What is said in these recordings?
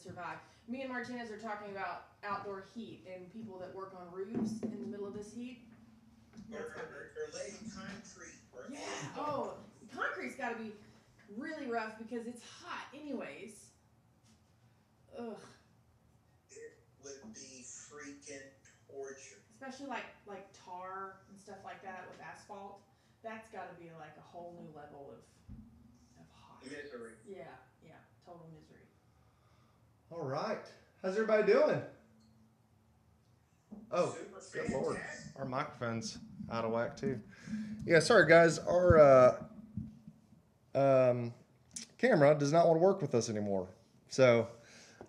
Survive. Me and Martinez are talking about outdoor heat and people that work on roofs in the middle of this heat. Or laying concrete. Yeah. Oh, concrete's got to be really rough because it's hot, anyways. Ugh. It would be freaking torture. Especially like tar and stuff like that with asphalt. That's got to be like a whole new level of hot. Misery. Yeah. Total misery. All right. How's everybody doing? Oh, good Lord. Our microphone's out of whack, too. Yeah, sorry, guys. Our camera does not want to work with us anymore. So,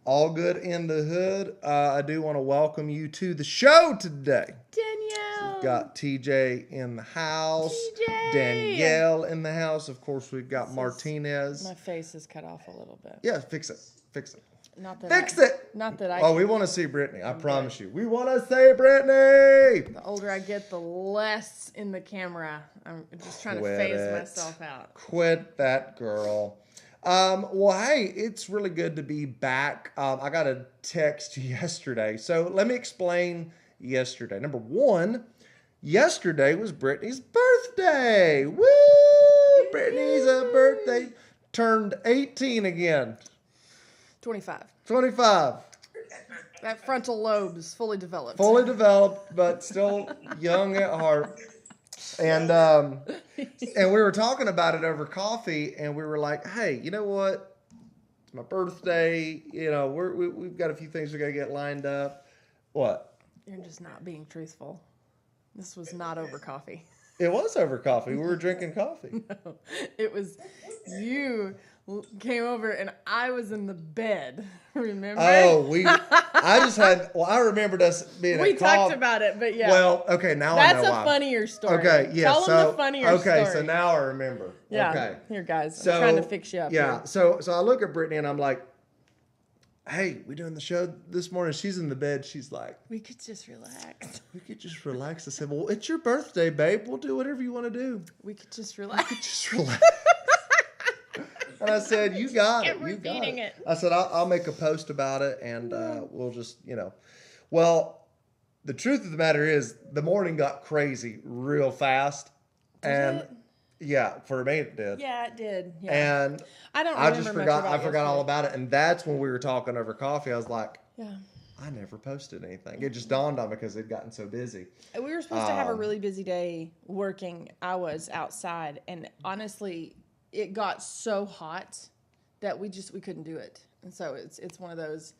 all good in the hood. I do want to welcome you to the show today. Danielle. We've got TJ in the house. TJ. Danielle in the house. Of course, we've got Martinez. My face is cut off a little bit. Yeah, fix it. Not that Fix it. Not that I. Oh, we want to see Brittany. I promise you. We want to see Brittany. The older I get, the less in the camera. I'm just trying Quit to phase it. myself out. Quit that, girl. Well, hey, it's really good to be back. I got a text yesterday. So let me explain yesterday. Number one, yesterday was Brittany's birthday. Woo! Brittany's a birthday. Turned 18 again. 25. 25. That frontal lobe is fully developed. Fully developed, but still young at heart. And we were talking about it over coffee, and we were like, hey, you know what? It's my birthday. You know, we've got a few things we got to get lined up. What? You're just not being truthful. This was not over coffee. It was over coffee. We were drinking coffee. No, it was you came over and I was in the bed. Remember? Oh, I remembered us being we talked about it, but yeah. Well, okay, now I know that's why. a funnier story. Okay, yeah. Tell them the funnier story. Okay, so now I remember. Yeah. Okay. Here, guys. So, I'm trying to fix you up. Yeah. Here. So I look at Brittany and I'm like, hey, we doing the show this morning? She's in the bed. She's like, we could just relax. we could just relax. I said, well, it's your birthday, babe. We'll do whatever you want to do. We could just relax. Just relax. And I said, you got it. You got it. I said, I'll make a post about it and we'll just, Well, the truth of the matter is the morning got crazy real fast. Yeah, for me it did. Yeah, it did. Yeah. And I forgot all about it. And that's when we were talking over coffee. I was like, yeah, I never posted anything. It just dawned on me because they'd gotten so busy. We were supposed to have a really busy day working. I was outside, and honestly, it got so hot that we couldn't do it. And so it's one of those.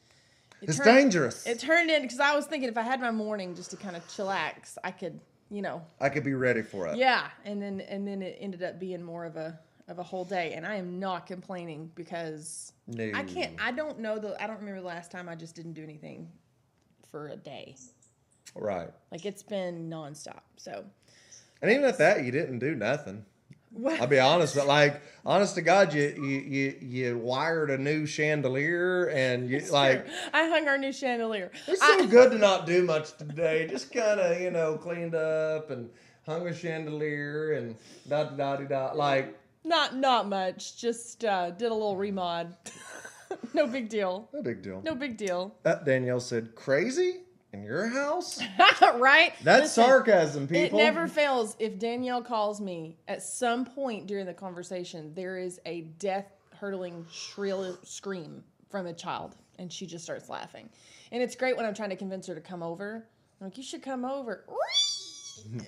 It's dangerous. It turned in because I was thinking if I had my morning just to kind of chillax, I could, I could be ready for it. Yeah, and then it ended up being more of a whole day, and I am not complaining because No. I don't remember the last time I just didn't do anything for a day. Right. Like it's been nonstop. So, And even at that, you didn't do nothing. well, I'll be honest, but honest to God, you wired a new chandelier and you it's true. I hung our new chandelier. It's so good to not do much today. Just kind of, cleaned up and hung a chandelier and da-da-da-da-da. Like, Not much. Just did a little remod. No big deal. no big deal. No big deal. Danielle said, crazy? In your house? Right? That's Listen, sarcasm, people. It never fails. If Danielle calls me at some point during the conversation, there is a death-hurtling shrill scream from a child, and she just starts laughing. And it's great when I'm trying to convince her to come over. I'm like, you should come over.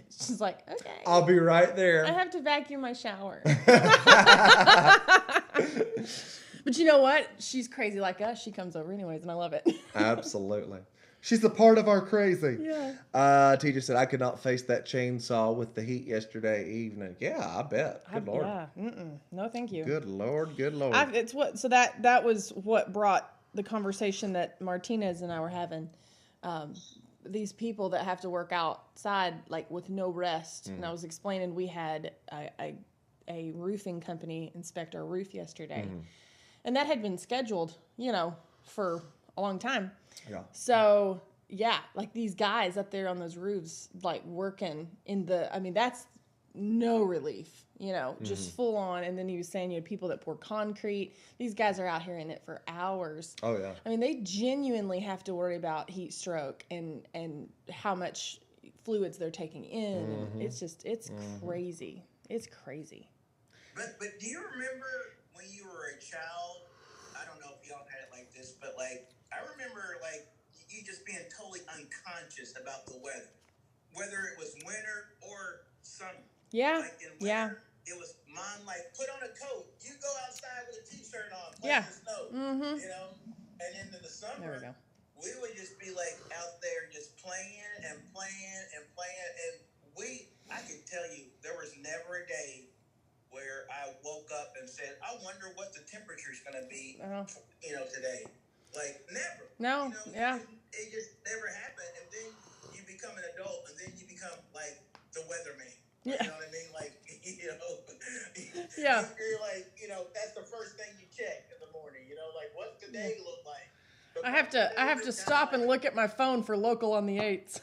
She's like, okay. I'll be right there. I have to vacuum my shower. But you know what? She's crazy like us. She comes over anyways, and I love it. Absolutely. She's a part of our crazy. Yeah. TJ said, I could not face that chainsaw with the heat yesterday evening. Yeah, I bet. Good Lord. Yeah. No, thank you. Good Lord. Good Lord. That was what brought the conversation that Martinez and I were having. These people that have to work outside like with no rest. And I was explaining we had a roofing company inspect our roof yesterday. And that had been scheduled, for a long time. Yeah. So, yeah, like these guys up there on those roofs, like working that's no relief, just full on. And then he was saying you had people that pour concrete. These guys are out here in it for hours. Oh, yeah. I mean, they genuinely have to worry about heat stroke and how much fluids they're taking in. And it's crazy. It's crazy. But do you remember when you were a child? I don't know if y'all had it like this, but I remember you just being totally unconscious about the weather, whether it was winter or summer. Yeah. Like in winter, it was mom put on a coat. You go outside with a t-shirt on, play in the snow. And then in the summer, we would just be out there just playing and playing and playing. And I can tell you, there was never a day where I woke up and said, I wonder what the temperature is going to be, today. Never. No, It just never happened. And then you become an adult, and then you become the weatherman. Yeah. You know what I mean? Yeah. You're that's the first thing you check in the morning. What's the day look like? I have to stop and look at my phone for local on the 8s.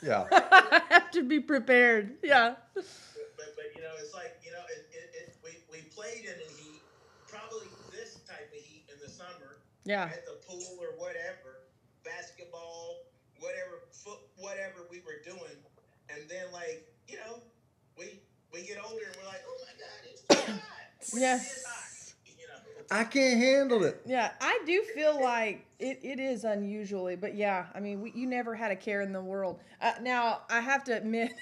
Yeah. I have to be prepared. Yeah. But it's we played in the heat, probably this type of heat in the summer. Yeah. At the pool or whatever, basketball, whatever we were doing, and then we get older and we're like, oh my God, it's too hot. Yeah. It's hot. I can't handle it. Yeah, I do feel like it is unusually, but yeah, I mean, you never had a care in the world. Now, I have to admit,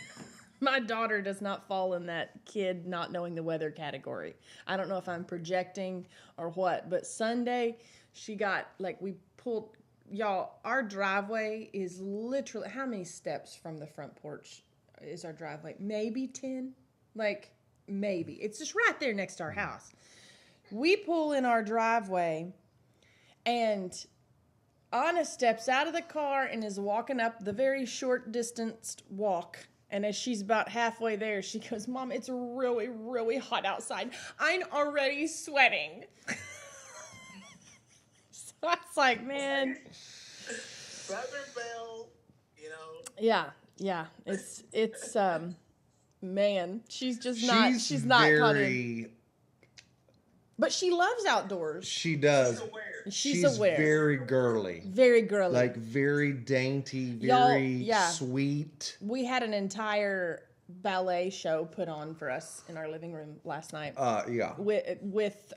my daughter does not fall in that kid not knowing the weather category. I don't know if I'm projecting or what, but Sunday, she got, our driveway is literally, how many steps from the front porch is our driveway? Maybe 10? Maybe. It's just right there next to our house. We pull in our driveway, and Anna steps out of the car and is walking up the very short distance walk. And as she's about halfway there, she goes, Mom, it's really, really hot outside. I'm already sweating. So I was like, man. Southern Belle, Yeah. It's man, she's just not, she's not caught in. But she loves outdoors. She does. She's aware. Very girly. Very girly. Very dainty, very Y'all, sweet. We had an entire ballet show put on for us in our living room last night. Yeah. With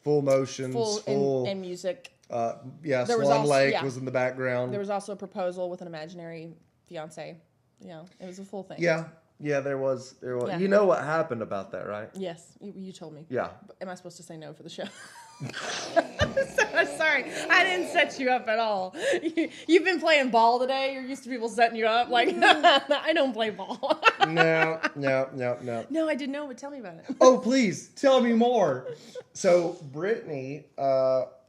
Full motions, and music. Yeah, There was Swan also- Lake yeah. was in the background. There was also a proposal with an imaginary fiance. Yeah, it was a full thing. Yeah, there was. Yeah. You know what happened about that, right? Yes, you told me. Yeah. Am I supposed to say no for the show? Sorry, I didn't set you up at all. You've been playing ball today. You're used to people setting you up. Like, I don't play ball. No. No, I didn't know, but tell me about it. Oh, please tell me more. So Brittany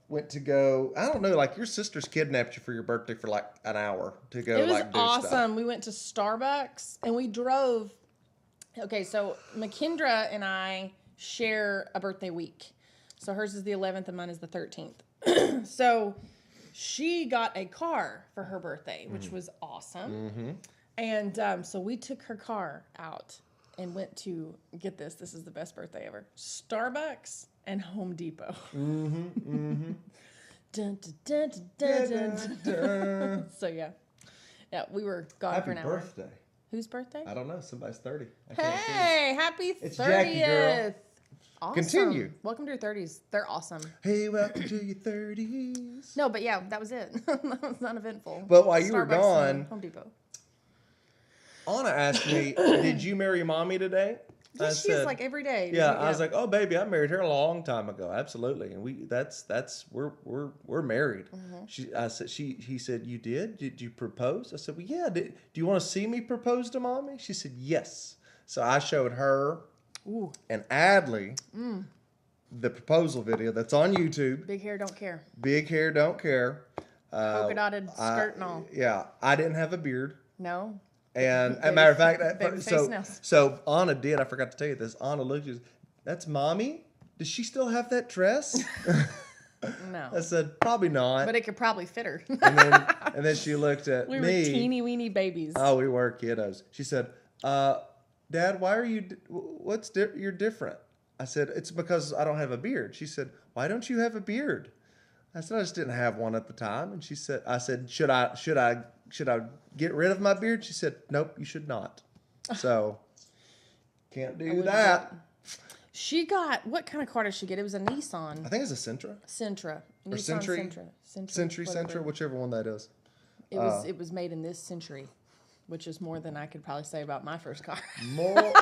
went to go. I don't know. Like your sister's kidnapped you for your birthday for like an hour to go. It was like do awesome. stuff. We went to Starbucks and we drove. Okay, so McKendra and I share a birthday week. So hers is the 11th and mine is the 13th. So she got a car for her birthday, which was awesome. Mm-hmm. And so we took her car out and went to, get this, this is the best birthday ever, Starbucks and Home Depot. Mm-hmm. Dun, dun, dun, dun, dun, dun. So yeah, we were gone Happy for an hour. birthday. Whose birthday? I don't know. Somebody's 30. I can't see. Hey, happy 30th. It's Jackie, girl. Awesome. Continue. Welcome to your 30s. They're awesome. Hey, welcome to your 30s. No, but yeah, that was it. That was uneventful. But while you were Starbucks gone- and Home Depot. Anna asked me, "Did you marry mommy today?" I She's said, like every day. "Yeah." I was like, "Oh, baby, I married her a long time ago. Absolutely." And we're married. Mm-hmm. He said, "You did? Did you propose?" I said, "Well, yeah. Do you want to see me propose to mommy?" She said, "Yes." So I showed her Ooh, and Adley the proposal video that's on YouTube. big hair, don't care. Big hair, don't care. Polka dotted skirt and all. Yeah, I didn't have a beard. No. And as a matter of fact, baby face so nails. so Anna did. I forgot to tell you this. Anna looked. She said, "That's mommy. Does she still have that dress?" No. I said, "Probably not." But it could probably fit her. and then she looked at We me. were teeny weeny babies. Oh, we were kiddos. She said, "Dad, why are you? You're different?" I said, "It's because I don't have a beard." She said, "Why don't you have a beard?" I said, "I just didn't have one at the time." And I said, "Should I get rid of my beard?" She said, "Nope, you should not." So can't do that. She got, what kind of car did she get? It was a Nissan I think it's a Sentra Sentra. or Nissan Century, Sentra, whatever. Sentra, whichever one that is. It was made in this century, which is more than I could probably say about my first car. More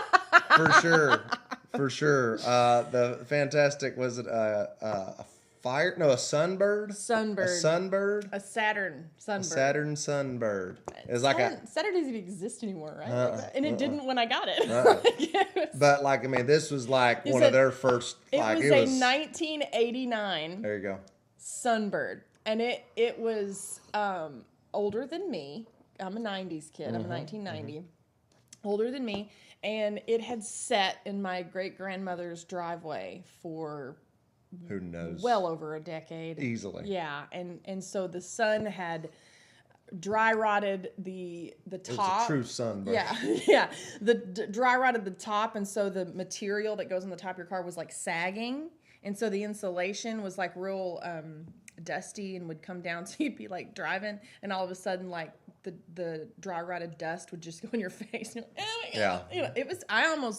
for sure. The fantastic, was it a fire? No, a Sunbird. Sunbird. A Sunbird. A Saturn Sunbird. A Saturn Sunbird. It was like Saturn doesn't even exist anymore, right? And it didn't when I got it. but like, I mean, this was like one said- of their first. It Like, was a 1989 There you go. Sunbird, and it was older than me. I'm a 90s kid. I'm a 1990. Older than me, and it had sat in my great grandmother's driveway for Who knows? well over a decade. Easily. Yeah, and so the sun had dry rotted the It was top. a true Sunbird. Yeah. The dry rotted the top, and so the material that goes on the top of your car was like sagging, and so the insulation was like real dusty and would come down. So you'd be like driving, and all of a sudden, like the dry rotted dust would just go in your face. And you're like, oh my God. Yeah. You know, it was.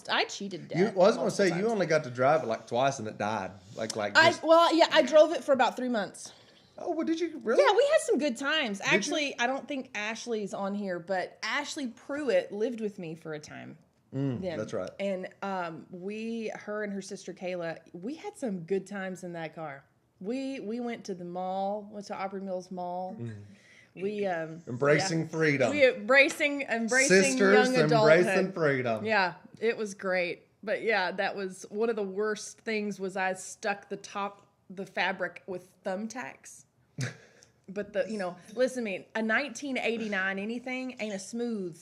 I cheated death. I was going to say, multiple you times. only got to drive it like twice and it died. I drove it for about 3 months. Oh, well, did you really? Yeah, we had some good times. Actually, I don't think Ashley's on here, but Ashley Pruitt lived with me for a time. Then. That's right. And her and her sister Kayla, we had some good times in that car. We went to the mall, went to Opry Mills Mall. We Embracing freedom. We embracing Sisters young adulthood. embracing freedom. Yeah, it was great. But yeah, that was one of the worst things. Was I stuck the fabric with thumbtacks. But listen to me, a 1989 anything ain't a smooth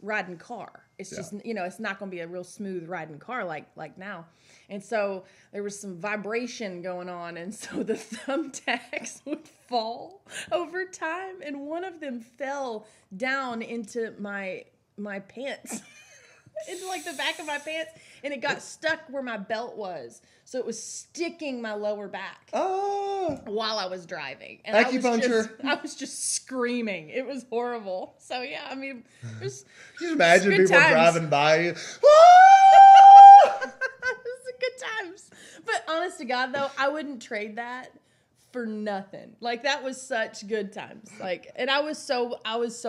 riding car. It's just, it's not going to be a real smooth riding car like now. And so there was some vibration going on, and so the thumbtacks would fall over time, and one of them fell down into my pants. Into like the back of my pants, and it got stuck where my belt was, so it was sticking my lower back while I was driving. And Acupuncture. I was just screaming. It was horrible. So yeah, I mean, it was. Can you imagine good people times. driving by you? It was good times. But honest to God, though, I wouldn't trade that for nothing. Like, that was such good times. Like, and I was so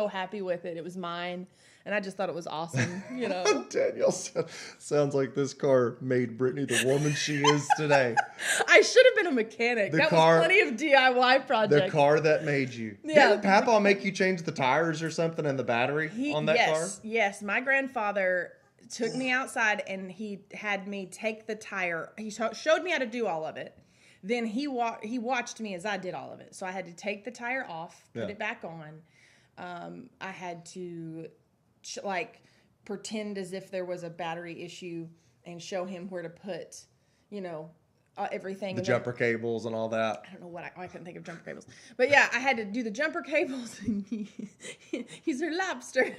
happy with it. It was mine. And I just thought it was awesome, you know. Danielle sounds like this car made Brittany the woman she is today. I should have been a mechanic. Was plenty of DIY projects. The car that made you. Yeah. Didn't Papa make you change the tires or something and the battery on that car? Yes. My grandfather took me outside and he had me take the tire. He showed me how to do all of it. Then he watched me as I did all of it. So I had to take the tire off, put it back on. I had to pretend as if there was a battery issue and show him where to put, everything. The jumper cables and all that. I don't know I couldn't think of jumper cables. But yeah, I had to do the jumper cables. He's her lobster.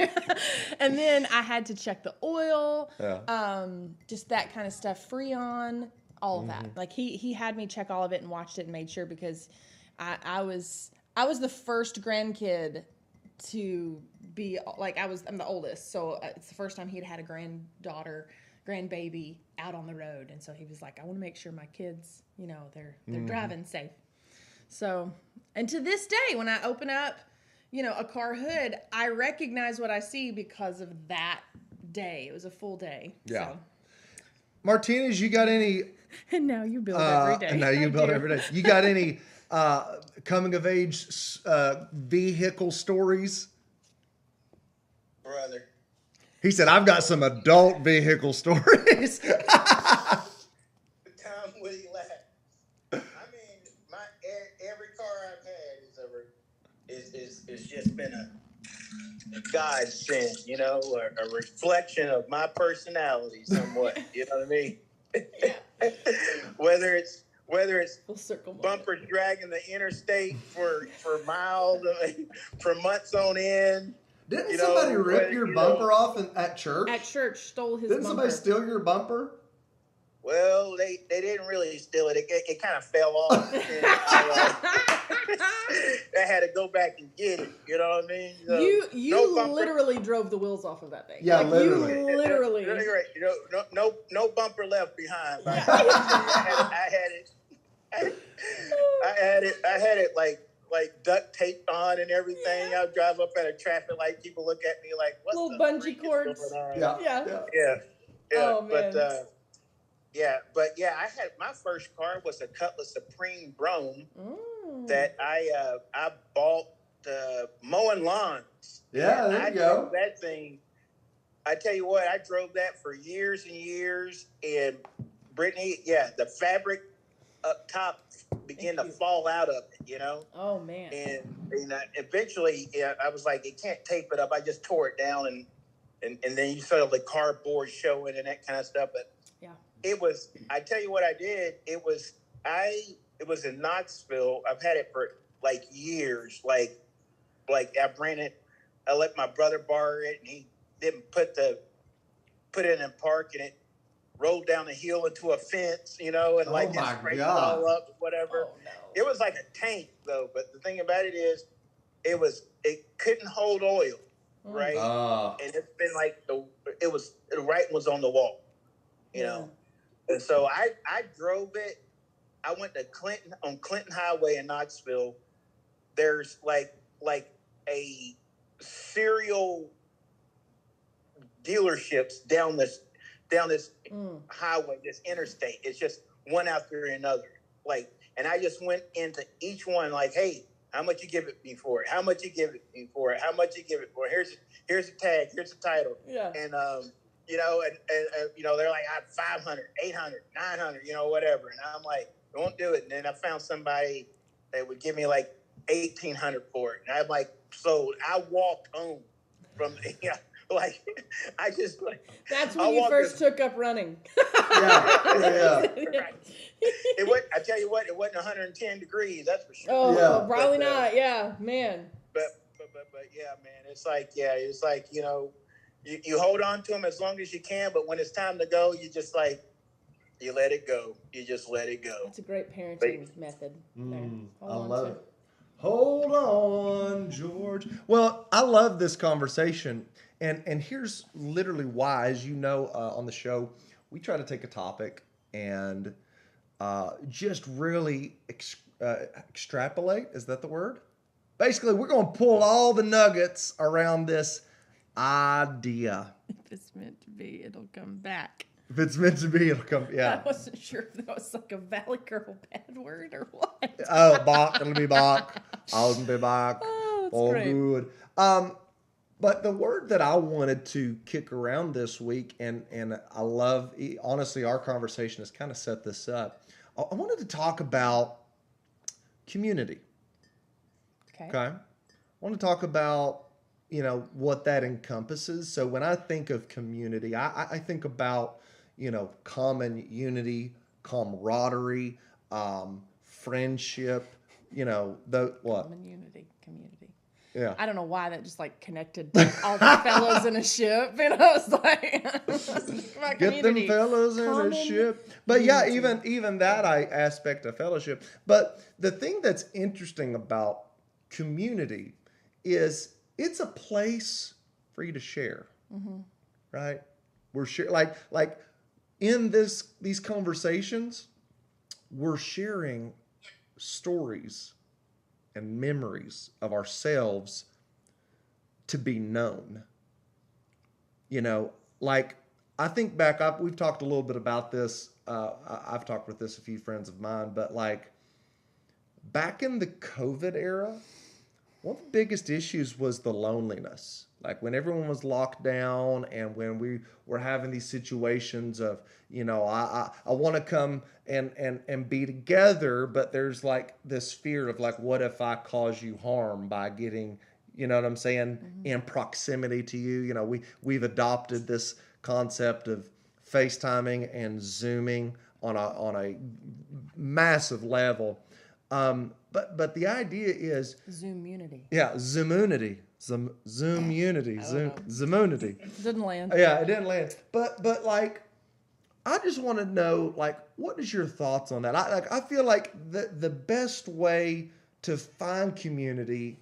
And then I had to check the oil. Yeah. Just that kind of stuff. Freon, all of that. Like he had me check all of it and watched it and made sure, because I was the first grandkid to be like, I'm the oldest, so it's the first time he'd had a grandbaby out on the road, and so he was like, I want to make sure my kids, they're driving safe. So, and to this day, when I open up, a car hood, I recognize what I see because of that day. It was a full day. Yeah. So. Martinez, you got any? And now you build every day. And now you build every day. You got any coming of age vehicle stories? Brother. He said, I've got some adult vehicle stories. Tom, will you laugh? I mean, every car I've had is just been a godsend, a reflection of my personality somewhat. You know what I mean? Whether it's bumpers dragging the interstate for miles, for months on end. Didn't somebody rip your bumper off at church? At church, stole his Didn't bumper. somebody steal your bumper? Well, they didn't really steal it. It kind of fell off. And I had to go back and get it. You know what I mean? So, you literally drove the wheels off of that thing. Yeah, like, literally. You literally. No bumper left behind. I had it like duct taped on and everything. I would drive up at a traffic light. People look at me like, "What's little the bungee cords?" Yeah. Oh, man. But I had my first car was a Cutlass Supreme Brome that I bought mowing lawns. Yeah, there you go. That thing. I tell you what, I drove that for years and years, and Brittany, the fabric up top began to fall out of it, Oh man! And eventually, I was like, it can't tape it up. I just tore it down, and then you saw the cardboard showing and that kind of stuff. But it was. I tell you what, I did. It was in Knoxville. I've had it for like years. Like I ran it. I let my brother borrow it, and he didn't put it in park, and it rolled down the hill into a fence, and just scraped it all up, whatever. Oh, no. It was like a tank, though. But the thing about it is, it couldn't hold oil, right? And it's been like the writing was on the wall, you know. And so I drove it. I went to Clinton Highway in Knoxville. There's like a serial dealerships down this highway, this interstate. It's just one after another. And I just went into each one like, hey, how much you give it me for it? How much you give it me for it? How much you give it for it? Here's the tag. Here's the title. Yeah. And they're like, I have 500, 800, 900, whatever. And I'm like, I won't do it. And then I found somebody that would give me like 1,800 for it. And I'm like, so I walked home from I just that's when you first took up running. Yeah. I tell you what, it wasn't 110 degrees, that's for sure. Oh, probably not. Yeah, man. But yeah, man, it's like you hold on to them as long as you can, but when it's time to go, you just you let it go. You just let it go. That's a great parenting method. I love it. Hold on, George. Well, I love this conversation. And here's literally why, as you know, on the show, we try to take a topic and just really extrapolate. Is that the word? Basically, we're going to pull all the nuggets around this idea. If it's meant to be, it'll come back. If it's meant to be, it'll come. Yeah. I wasn't sure if that was like a Valley Girl bad word or what. Oh, Bach. It'll be Bach. I'll be Bach. Oh, that's All great. good. But the word that I wanted to kick around this week, and I love, honestly, our conversation has kind of set this up. I wanted to talk about community. Okay. I want to talk about, what that encompasses. So when I think of community, I think about, common unity, camaraderie, friendship, what? Common unity, community. Yeah. I don't know why that just like connected to all the fellows in a ship. It's like my Get them community. fellows in Common a ship. But yeah, unity. even that aspect of fellowship. But the thing that's interesting about community is it's a place for you to share, right? We're share like in these conversations, we're sharing stories and memories of ourselves to be known. Like I think back, we've talked a little bit about this. I've talked with a few friends of mine, but like back in the COVID era, one of the biggest issues was the loneliness. Like when everyone was locked down and when we were having these situations of, I want to come and be together, but there's like this fear of like, what if I cause you harm by getting, you know what I'm saying, in proximity to you? We've adopted this concept of FaceTiming and Zooming on a massive level. But the idea is Zoomunity. Yeah, Zoomunity. Zoomunity. Zoomunity. Didn't land. Yeah, it didn't land. But like I just want to know, like, what is your thoughts on that? I feel like the best way to find community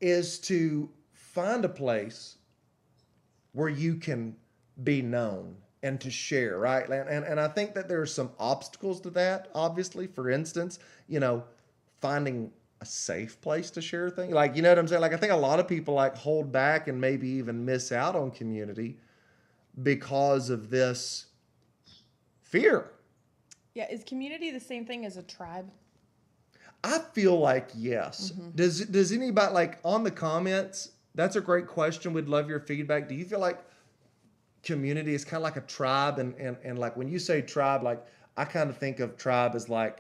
is to find a place where you can be known and to share, right? And I think that there are some obstacles to that, obviously. For instance, finding a safe place to share things. Like, you know what I'm saying? Like, I think a lot of people like hold back and maybe even miss out on community because of this fear. Yeah, is community the same thing as a tribe? I feel like yes. Does anybody, like, on the comments, that's a great question. We'd love your feedback. Do you feel like community is kind of like a tribe? And like when you say tribe, like I kind of think of tribe as like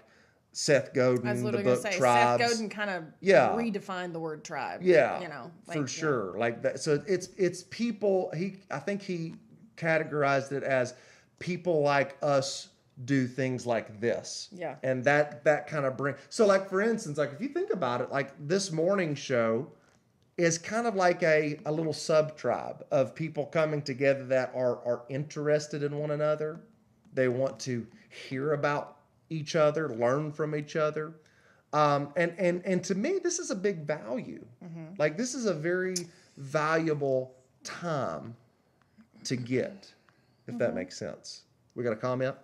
Seth Godin, I was the literally book going to say, Tribes. Seth Godin kind of redefined the word tribe. Yeah, like, for sure. Like that. So it's people. I think he categorized it as people like us do things like this. Yeah. And that kind of so like, for instance, like if you think about it, like this morning show is kind of like a little sub tribe of people coming together that are interested in one another. They want to hear about each other, learn from each other. And to me, this is a big value. Like this is a very valuable time to get, if that makes sense. We got a comment?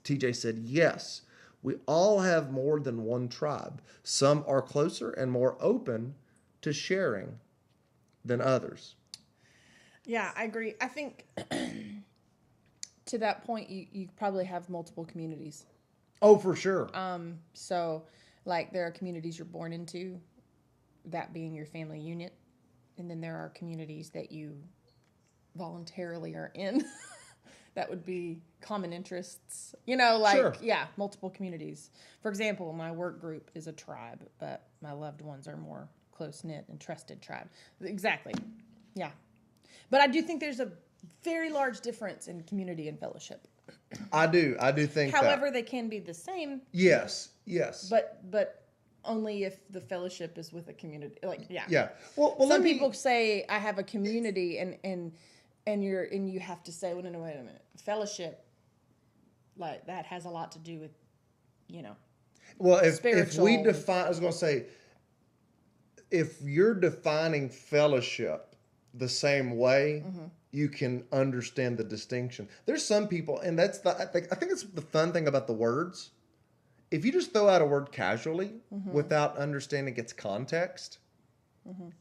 TJ said, yes, we all have more than one tribe. Some are closer and more open to sharing than others. Yeah, I agree. I think to that point, you probably have multiple communities. Oh, for sure. So like there are communities you're born into, that being your family unit. And then there are communities that you voluntarily are in. That would be common interests, Sure. Yeah, multiple communities. For example, my work group is a tribe, but my loved ones are more close-knit and trusted tribe. Exactly. Yeah. But I do think there's a very large difference in community and fellowship. I do think However, that. they can be the same. Yes. But only if the fellowship is with a community. Yeah. Well, Some people say I have a community and you have to say, well, no, wait a minute. Fellowship, like that has a lot to do with, Well, if spiritual. we define, I was going to say, if you're defining fellowship the same way, you can understand the distinction. There's some people, and I think it's the fun thing about the words, if you just throw out a word casually without understanding its context,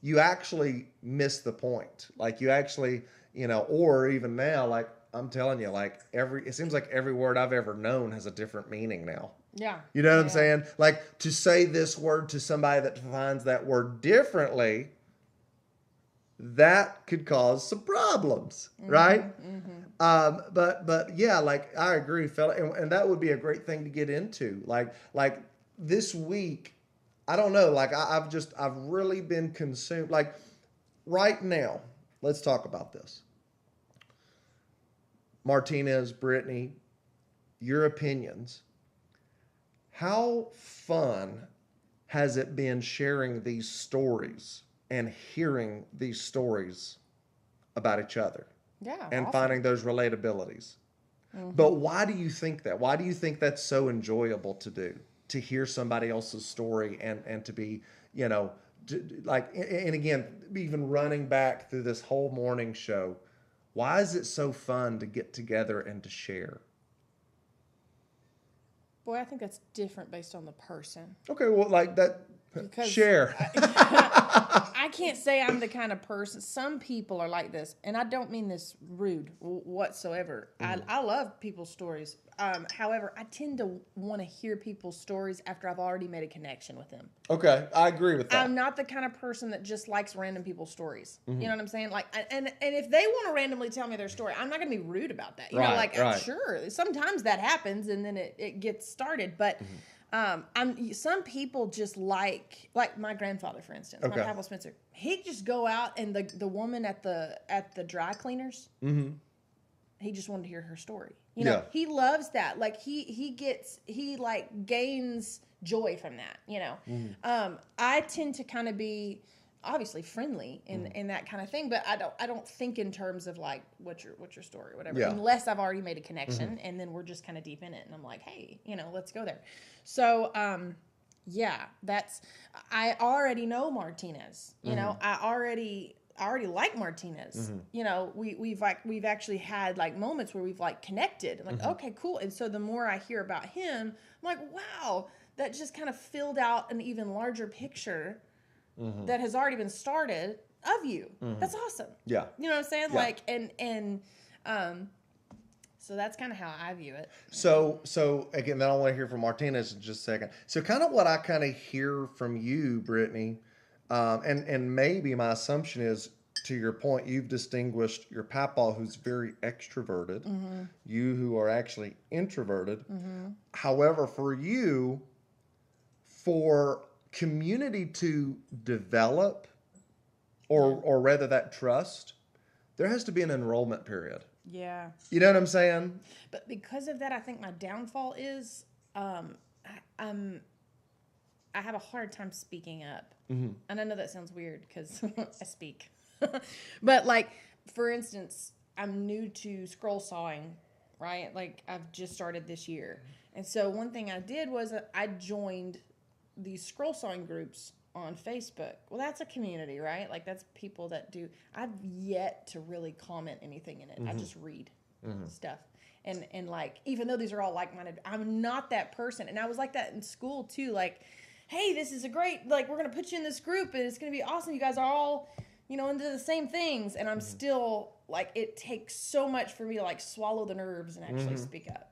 you actually miss the point. Like you actually, or even now, like I'm telling you, like it seems like every word I've ever known has a different meaning now. Yeah. You know what I'm saying? Like to say this word to somebody that defines that word differently, that could cause some problems, right? But yeah, like I agree, fella, and that would be a great thing to get into. Like this week, I don't know, like I've really been consumed. Like right now, let's talk about this. Martinez, Brittany, your opinions. How fun has it been sharing these stories and hearing these stories about each other? Yeah. And awesome. finding those relatabilities. But why do you think that? Why do you think that's so enjoyable to do? To hear somebody else's story and to be, like, and again, even running back through this whole morning show, why is it so fun to get together and to share? Boy, I think that's different based on the person. Okay, well, like that, Because share. I can't say I'm the kind of person. Some people are like this, and I don't mean this rude whatsoever. I love people's stories. However, I tend to want to hear people's stories after I've already made a connection with them. Okay, I agree with that. I'm not the kind of person that just likes random people's stories. You know what I'm saying? Like, and if they want to randomly tell me their story, I'm not going to be rude about that. You know, like, sure, sometimes that happens, and then it gets started, but. Some people just like my grandfather, for instance, my Papa Spencer. He'd just go out and the woman at the dry cleaners. He just wanted to hear her story. You know, he loves that. Like he gains joy from that. You know, I tend to kind of be obviously friendly in that kind of thing, but I don't think in terms of like what's your story or whatever, unless I've already made a connection and then we're just kind of deep in it and I'm like, hey, let's go there. So I already know Martinez. You know, I already like Martinez. You know, we've actually had like moments where we've like connected. I'm like, okay, cool. And so the more I hear about him, I'm like, wow, that just kind of filled out an even larger picture that has already been started of you. That's awesome. Yeah. You know what I'm saying? Yeah. Like, and so that's kind of how I view it. So again, then I want to hear from Martinez in just a second. So kind of what I kind of hear from you, Brittany, and maybe my assumption is, to your point, you've distinguished your papa, who's very extroverted, you who are actually introverted. However, for you, for community to develop, or rather that trust, there has to be an enrollment period. Yeah. You know what I'm saying? But because of that, I think my downfall is I have a hard time speaking up. And I know that sounds weird because I speak. But like, for instance, I'm new to scroll sawing, right? Like I've just started this year. And so one thing I did was I joined these scroll sawing groups on Facebook. Well, that's a community, right? Like that's people that do. I've yet to really comment anything in it. I just read stuff. And like, even though these are all like-minded, I'm not that person. And I was like that in school too. Like, hey, this is a great, like, we're going to put you in this group and it's going to be awesome. You guys are all, into the same things. And I'm still like, it takes so much for me to like swallow the nerves and actually speak up,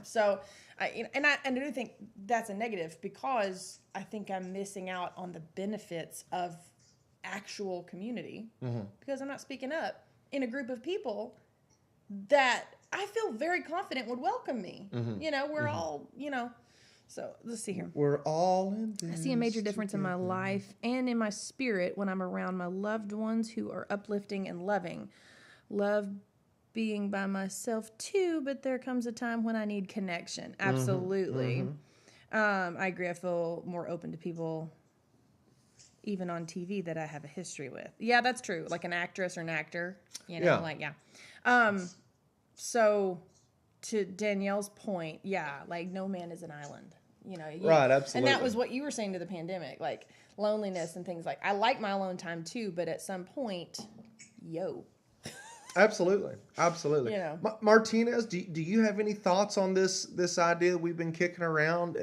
So I do think that's a negative because I think I'm missing out on the benefits of actual community because I'm not speaking up in a group of people that I feel very confident would welcome me. We're all, So let's see here. We're all in this. I see a major difference in my life and in my spirit when I'm around my loved ones who are uplifting and loving. Love being by myself too, but there comes a time when I need connection. Absolutely. I agree. I feel more open to people even on TV that I have a history with. Yeah, that's true. Like an actress or an actor, So to Danielle's point, like no man is an island. Right, absolutely. And that was what you were saying to the pandemic, like loneliness and things like. I like my alone time too, but at some point, Absolutely. Absolutely. You know. Martinez, do you have any thoughts on this idea we've been kicking around?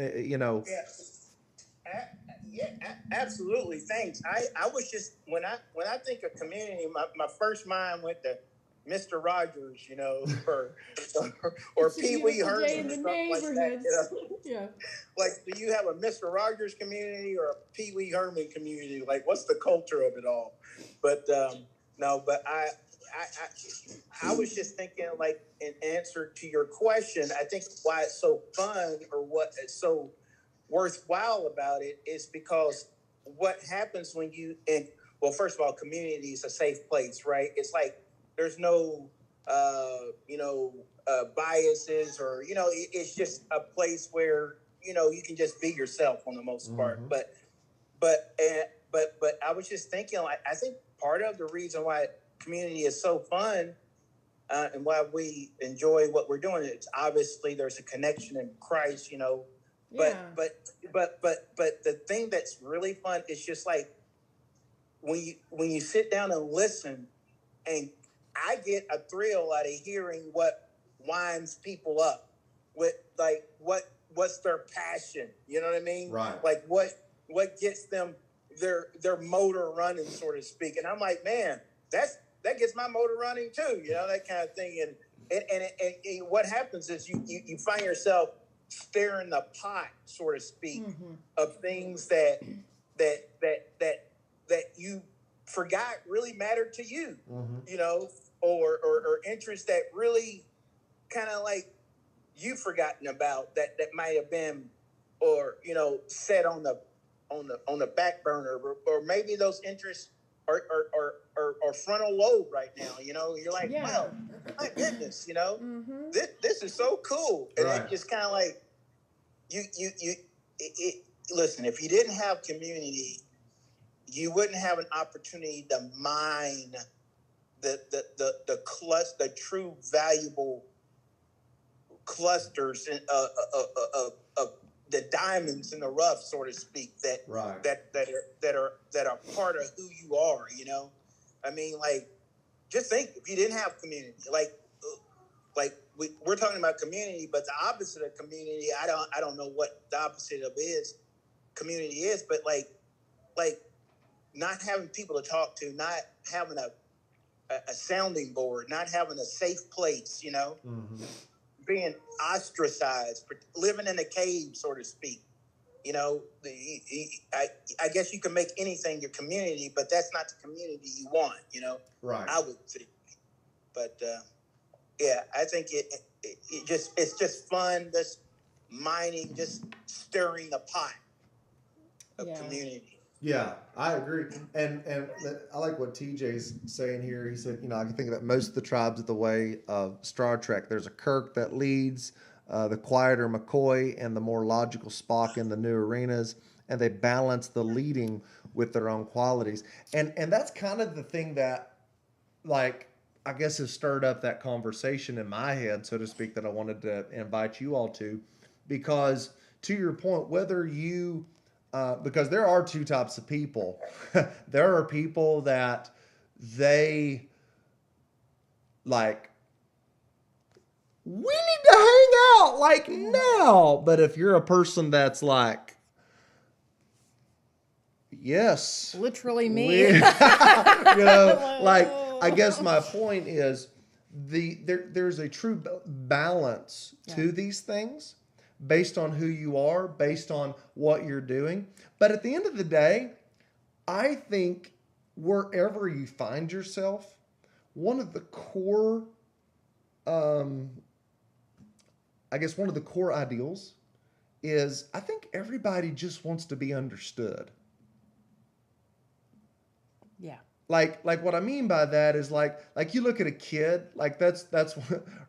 Yeah. Absolutely. Thanks. I was just when I think of community, my first mind went to Mr. Rogers, or Pee Wee Herman or something like that. Yeah. Like, do you have a Mr. Rogers community or a Pee Wee Herman community? Like, what's the culture of it all? But no, but I was just thinking, like, in answer to your question, I think why it's so fun or what is so worthwhile about it is because what happens when well, first of all, community is a safe place, right? It's like there's no biases or it's just a place where you can just be yourself on the most part. But I was just thinking, like, I think part of the reason why community is so fun and why we enjoy what we're doing, it's obviously there's a connection in Christ, But the thing that's really fun is just like when you sit down and listen, and I get a thrill out of hearing what winds people up with, like what's their passion, you know what I mean? Right. Like what gets them their motor running, so to speak. And I'm like, man, that gets my motor running too, that kind of thing. And what happens is you find yourself stirring the pot, so to speak, of things that you forgot really mattered to you, or interests that really kind of like you've forgotten about that might have been, or set on the back burner, or maybe those interests are frontal lobe right now. You're like, wow, my goodness, this is so cool, and right. It just kind of like listen. If you didn't have community, you wouldn't have an opportunity to mine the true valuable clusters of the diamonds in the rough, so to speak, that are part of who you are. I mean, like, just think, if you didn't have community, like we're talking about community, but the opposite of community, I don't know what the opposite of community is, but like not having people to talk to, not having a sounding board, not having a safe place, being ostracized, living in a cave, so to speak. I guess you can make anything your community, but that's not the community you want, Right. I would think. But yeah, I think it's just fun, just mining, just stirring the pot of community. Yeah, I agree. And I like what TJ's saying here. He said, I can think that most of the tribes of the way of Star Trek, there's a Kirk that leads, the quieter McCoy and the more logical Spock in the new arenas, and they balance the leading with their own qualities. And that's kind of the thing that, like, I guess has stirred up that conversation in my head, so to speak, that I wanted to invite you all to, because to your point, whether you because there are two types of people. There are people that they like, we need to hang out like now. But if you're a person that's like, yes, literally me, like, I guess my point is there's a true balance to these things, based on who you are, based on what you're doing. But at the end of the day, I think wherever you find yourself, one of the core, one of the core ideals is, I think everybody just wants to be understood. Yeah. Like what I mean by that is like you look at a kid, like that's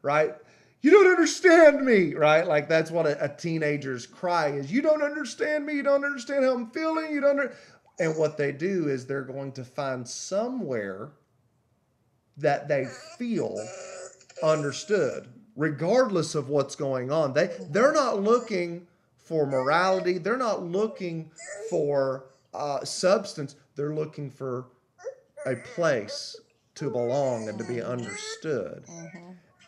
right. You don't understand me, right? Like that's what a teenager's cry is. You don't understand me. You don't understand how I'm feeling. You don't. And what they do is they're going to find somewhere that they feel understood, regardless of what's going on. They're not looking for morality. They're not looking for substance. They're looking for a place to belong and to be understood.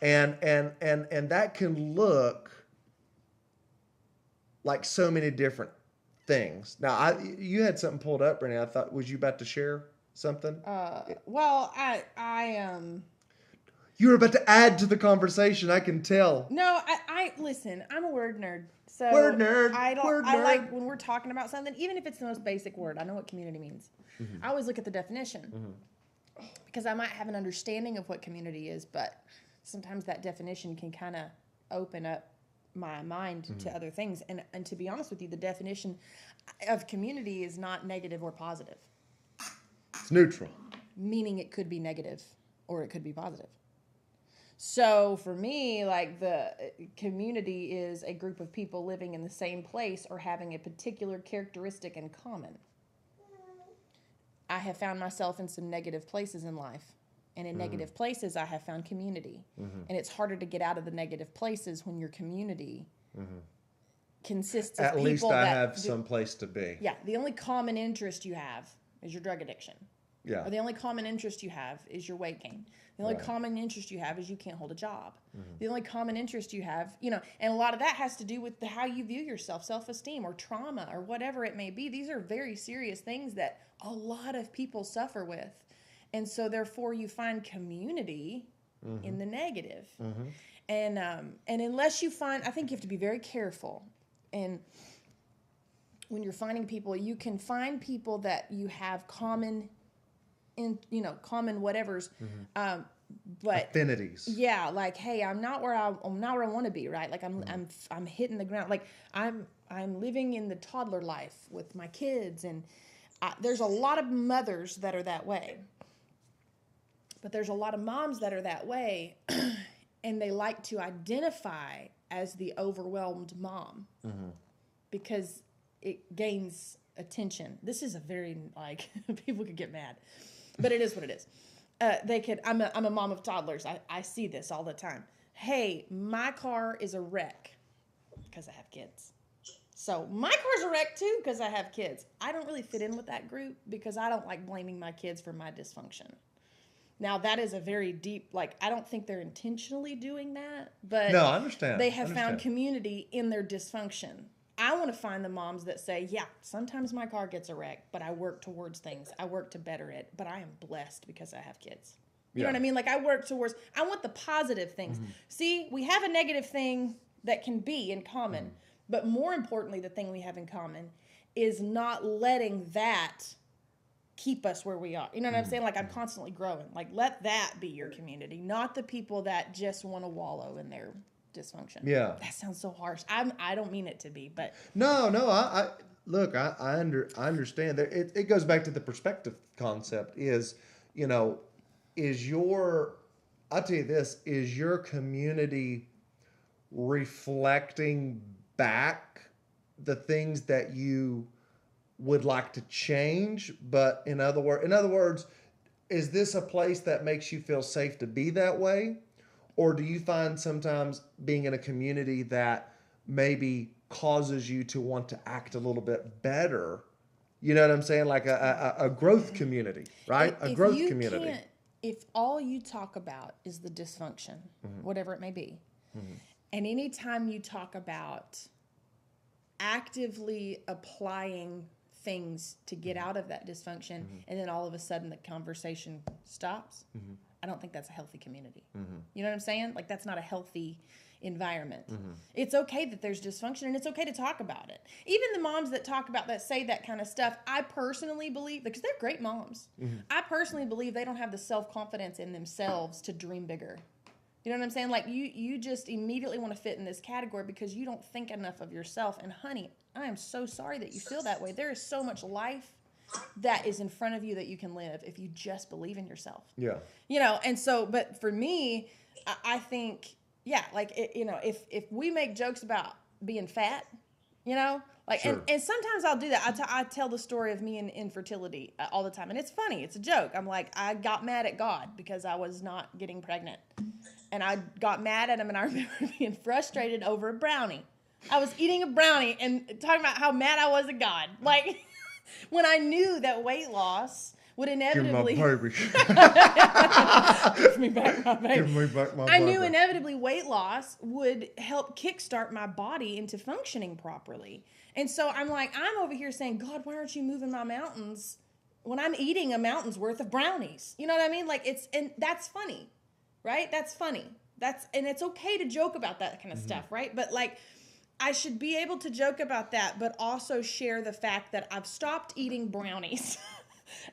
And that can look like so many different things. Now, you had something pulled up, Brittany. I thought, was you about to share something? Well, I You were about to add to the conversation. I can tell. No, I listen. I'm a word nerd. So Word nerd. I Word nerd. like when we're talking about something, even if it's the most basic word. I know what community means. I always look at the definition because I might have an understanding of what community is, but sometimes that definition can kind of open up my mind to other things. And to be honest with you, the definition of community is not negative or positive. It's neutral. Meaning it could be negative or it could be positive. So for me, like the community is a group of people living in the same place or having a particular characteristic in common. I have found myself in some negative places in life. And in negative places, I have found community. And it's harder to get out of the negative places when your community consists of At people least I that have some place to be. Yeah, the only common interest you have is your drug addiction. Yeah. Or the only common interest you have is your weight gain. The only common interest you have is you can't hold a job. The only common interest you have, and a lot of that has to do with how you view yourself, self-esteem or trauma or whatever it may be. These are very serious things that a lot of people suffer with. And so therefore you find community in the negative. And unless you find, I think you have to be very careful. And when you're finding people, you can find people that you have common common whatevers, but affinities. Yeah, like, hey, I'm not where I want to be, right? Like I'm hitting the ground. Like I'm living in the toddler life with my kids, and there's a lot of mothers that are that way, but there's a lot of moms that are that way, and they like to identify as the overwhelmed mom because it gains attention. This is a very people could get mad. But it is what it is. I'm a mom of toddlers. I see this all the time. Hey, my car is a wreck because I have kids. So my car's a wreck too because I have kids. I don't really fit in with that group because I don't like blaming my kids for my dysfunction. Now that is a very deep, I don't think they're intentionally doing that, but no, I understand. They have found community in their dysfunction. I want to find the moms that say, yeah, sometimes my car gets a wreck, but I work towards things. I work to better it, but I am blessed because I have kids. You know what I mean? I work towards, I want the positive things. See, we have a negative thing that can be in common, but more importantly, the thing we have in common is not letting that keep us where we are. You know what I'm saying? I'm constantly growing. Let that be your community, not the people that just want to wallow in their dysfunction. Yeah, that sounds so harsh. I don't mean it to be, but no. I look. I understand. It goes back to the perspective concept. Is I'll tell you this: is your community reflecting back the things that you would like to change? But in other words, is this a place that makes you feel safe to be that way? Or do you find sometimes being in a community that maybe causes you to want to act a little bit better? You know what I'm saying? Like a growth community, right? A growth community. If all you talk about is the dysfunction, whatever it may be, and anytime you talk about actively applying things to get out of that dysfunction, and then all of a sudden the conversation stops, I don't think that's a healthy community. You know what I'm saying? That's not a healthy environment. It's okay that there's dysfunction, and it's okay to talk about it. Even the moms that talk about that, say that kind of stuff, I personally believe, because they're great moms, I personally believe they don't have the self-confidence in themselves to dream bigger. You know what I'm saying? You just immediately want to fit in this category because you don't think enough of yourself. And honey, I am so sorry that you feel that way. There is so much life that is in front of you that you can live if you just believe in yourself. Yeah. And so, but for me, I think, if we make jokes about being fat, sure. And sometimes I'll do that. I tell the story of me and infertility all the time. And it's funny. It's a joke. I'm I got mad at God because I was not getting pregnant. And I got mad at him, and I remember being frustrated over a brownie. I was eating a brownie and talking about how mad I was at God. When I knew that weight loss would Give inevitably my baby. give me back my baby. Give me back my I baby. knew inevitably weight loss would help kickstart my body into functioning properly. And so I'm like, I'm over here saying, God, why aren't you moving my mountains when I'm eating a mountain's worth of brownies? You know what I mean? Like and that's funny, right? That's funny. And it's okay to joke about that kind of stuff, right? But like, I should be able to joke about that, but also share the fact that I've stopped eating brownies.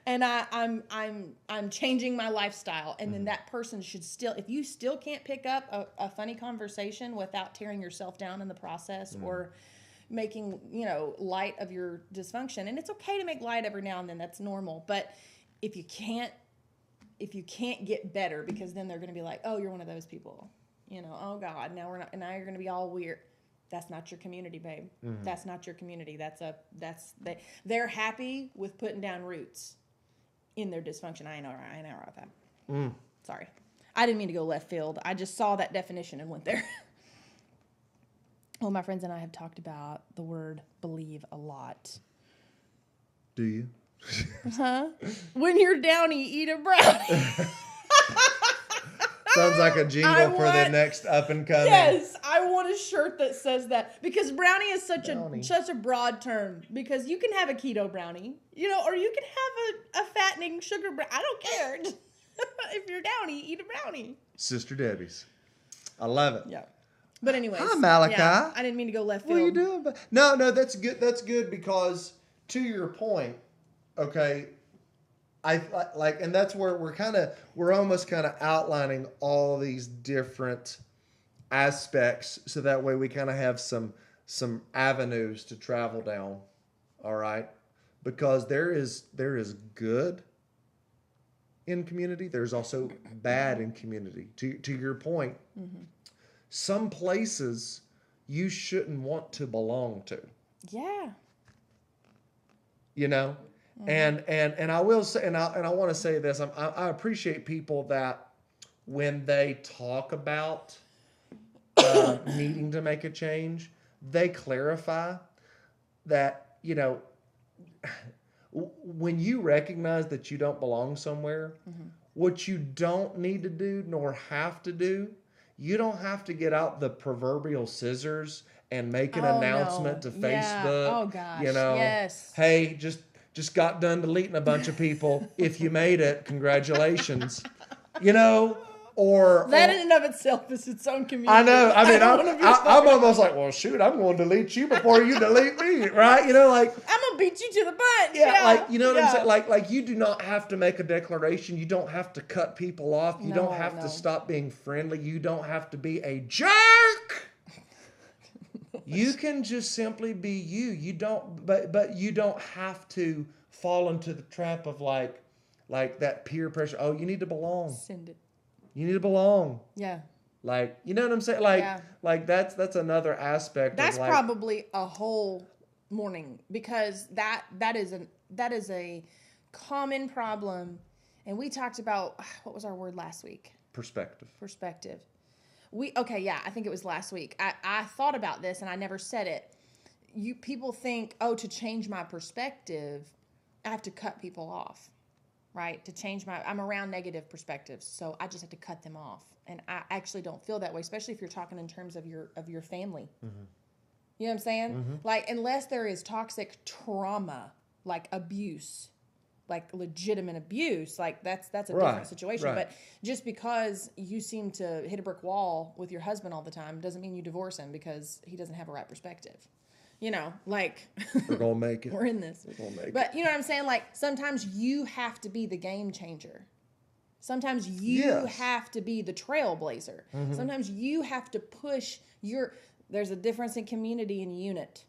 And I'm changing my lifestyle, and then that person should still, if you still can't pick up a funny conversation without tearing yourself down in the process or making light of your dysfunction, and it's okay to make light every now and then, that's normal. But if you can't get better, because then they're going to be like, oh, you're one of those people, oh God, now now you're going to be all weird. That's not your community, babe. That's not your community. They're happy with putting down roots in their dysfunction. I know about that. Sorry. I didn't mean to go left field. I just saw that definition and went there. Well, my friends and I have talked about the word believe a lot. Do you? Huh? When you're downy, eat a brownie. Sounds like a jingle for the next up and coming. Yes, I want a shirt that says that, because brownie is such a broad term, because you can have a keto brownie, or you can have a fattening sugar brownie. I don't care. If you're downy, eat a brownie. Sister Debbie's. I love it. Yeah. But anyways. Hi, Malachi. Yeah, I didn't mean to go left field. What are you doing? No, that's good. That's good, because to your point, okay, I like, and that's where we're almost kind of outlining all these different aspects, so that way we kind of have some avenues to travel down. All right, because there is good in community. There's also bad in community. To your point, some places you shouldn't want to belong to. Yeah. And I will say, and I want to say this, I appreciate people that when they talk about needing to make a change, they clarify that, when you recognize that you don't belong somewhere, what you don't need to do nor have to do, you don't have to get out the proverbial scissors and make an announcement to Facebook. Oh gosh. Yes. Hey, just got done deleting a bunch of people. If you made it, congratulations. Or that in and of itself is its own community. I know. I mean, I'm almost like, well, shoot, I'm going to delete you before you delete me, right? Like I'm gonna beat you to the punch. Yeah, like what I'm saying. Like you do not have to make a declaration. You don't have to cut people off. You don't have to stop being friendly. You don't have to be a jerk. You can just simply be you. You don't, but you don't have to fall into the trap of like that peer pressure. Oh, you need to belong. Send it. You need to belong. Yeah. Like, you know what I'm saying? Like that's another aspect. That's of probably a whole morning, because that is a common problem. And we talked about, what was our word last week? Perspective. I think it was last week. I thought about this and I never said it. People think, to change my perspective, I have to cut people off, right? I'm around negative perspectives, so I just have to cut them off. And I actually don't feel that way, especially if you're talking in terms of your family. Mm-hmm. You know what I'm saying? Mm-hmm. Like, unless there is toxic trauma, like abuse, like legitimate abuse, like that's a different situation. Right. But just because you seem to hit a brick wall with your husband all the time doesn't mean you divorce him because he doesn't have a right perspective. Like we're gonna make it. We're in this. We're gonna make it. But you know what I'm saying? Like, sometimes you have to be the game changer. Sometimes you have to be the trailblazer. Mm-hmm. Sometimes you have to push there's a difference in community and unit.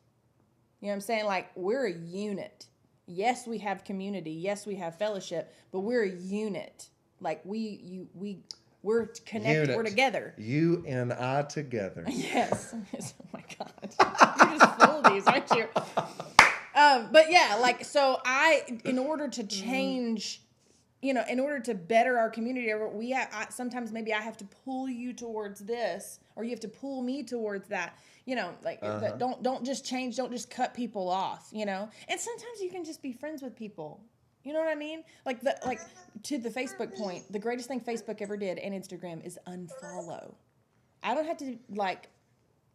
You know what I'm saying? Like, we're a unit. Yes, we have community. Yes, we have fellowship, but we're a unit. Like, we're connected. Unit. We're together. You and I together. Yes. Oh my God. You're just full of these, aren't you? But yeah, like, so in order to change, in order to better our community, sometimes maybe I have to pull you towards this, or you have to pull me towards that. Don't just change. Don't just cut people off. And sometimes you can just be friends with people. You know what I mean? Like to the Facebook point, the greatest thing Facebook ever did and Instagram is unfollow. I don't have to look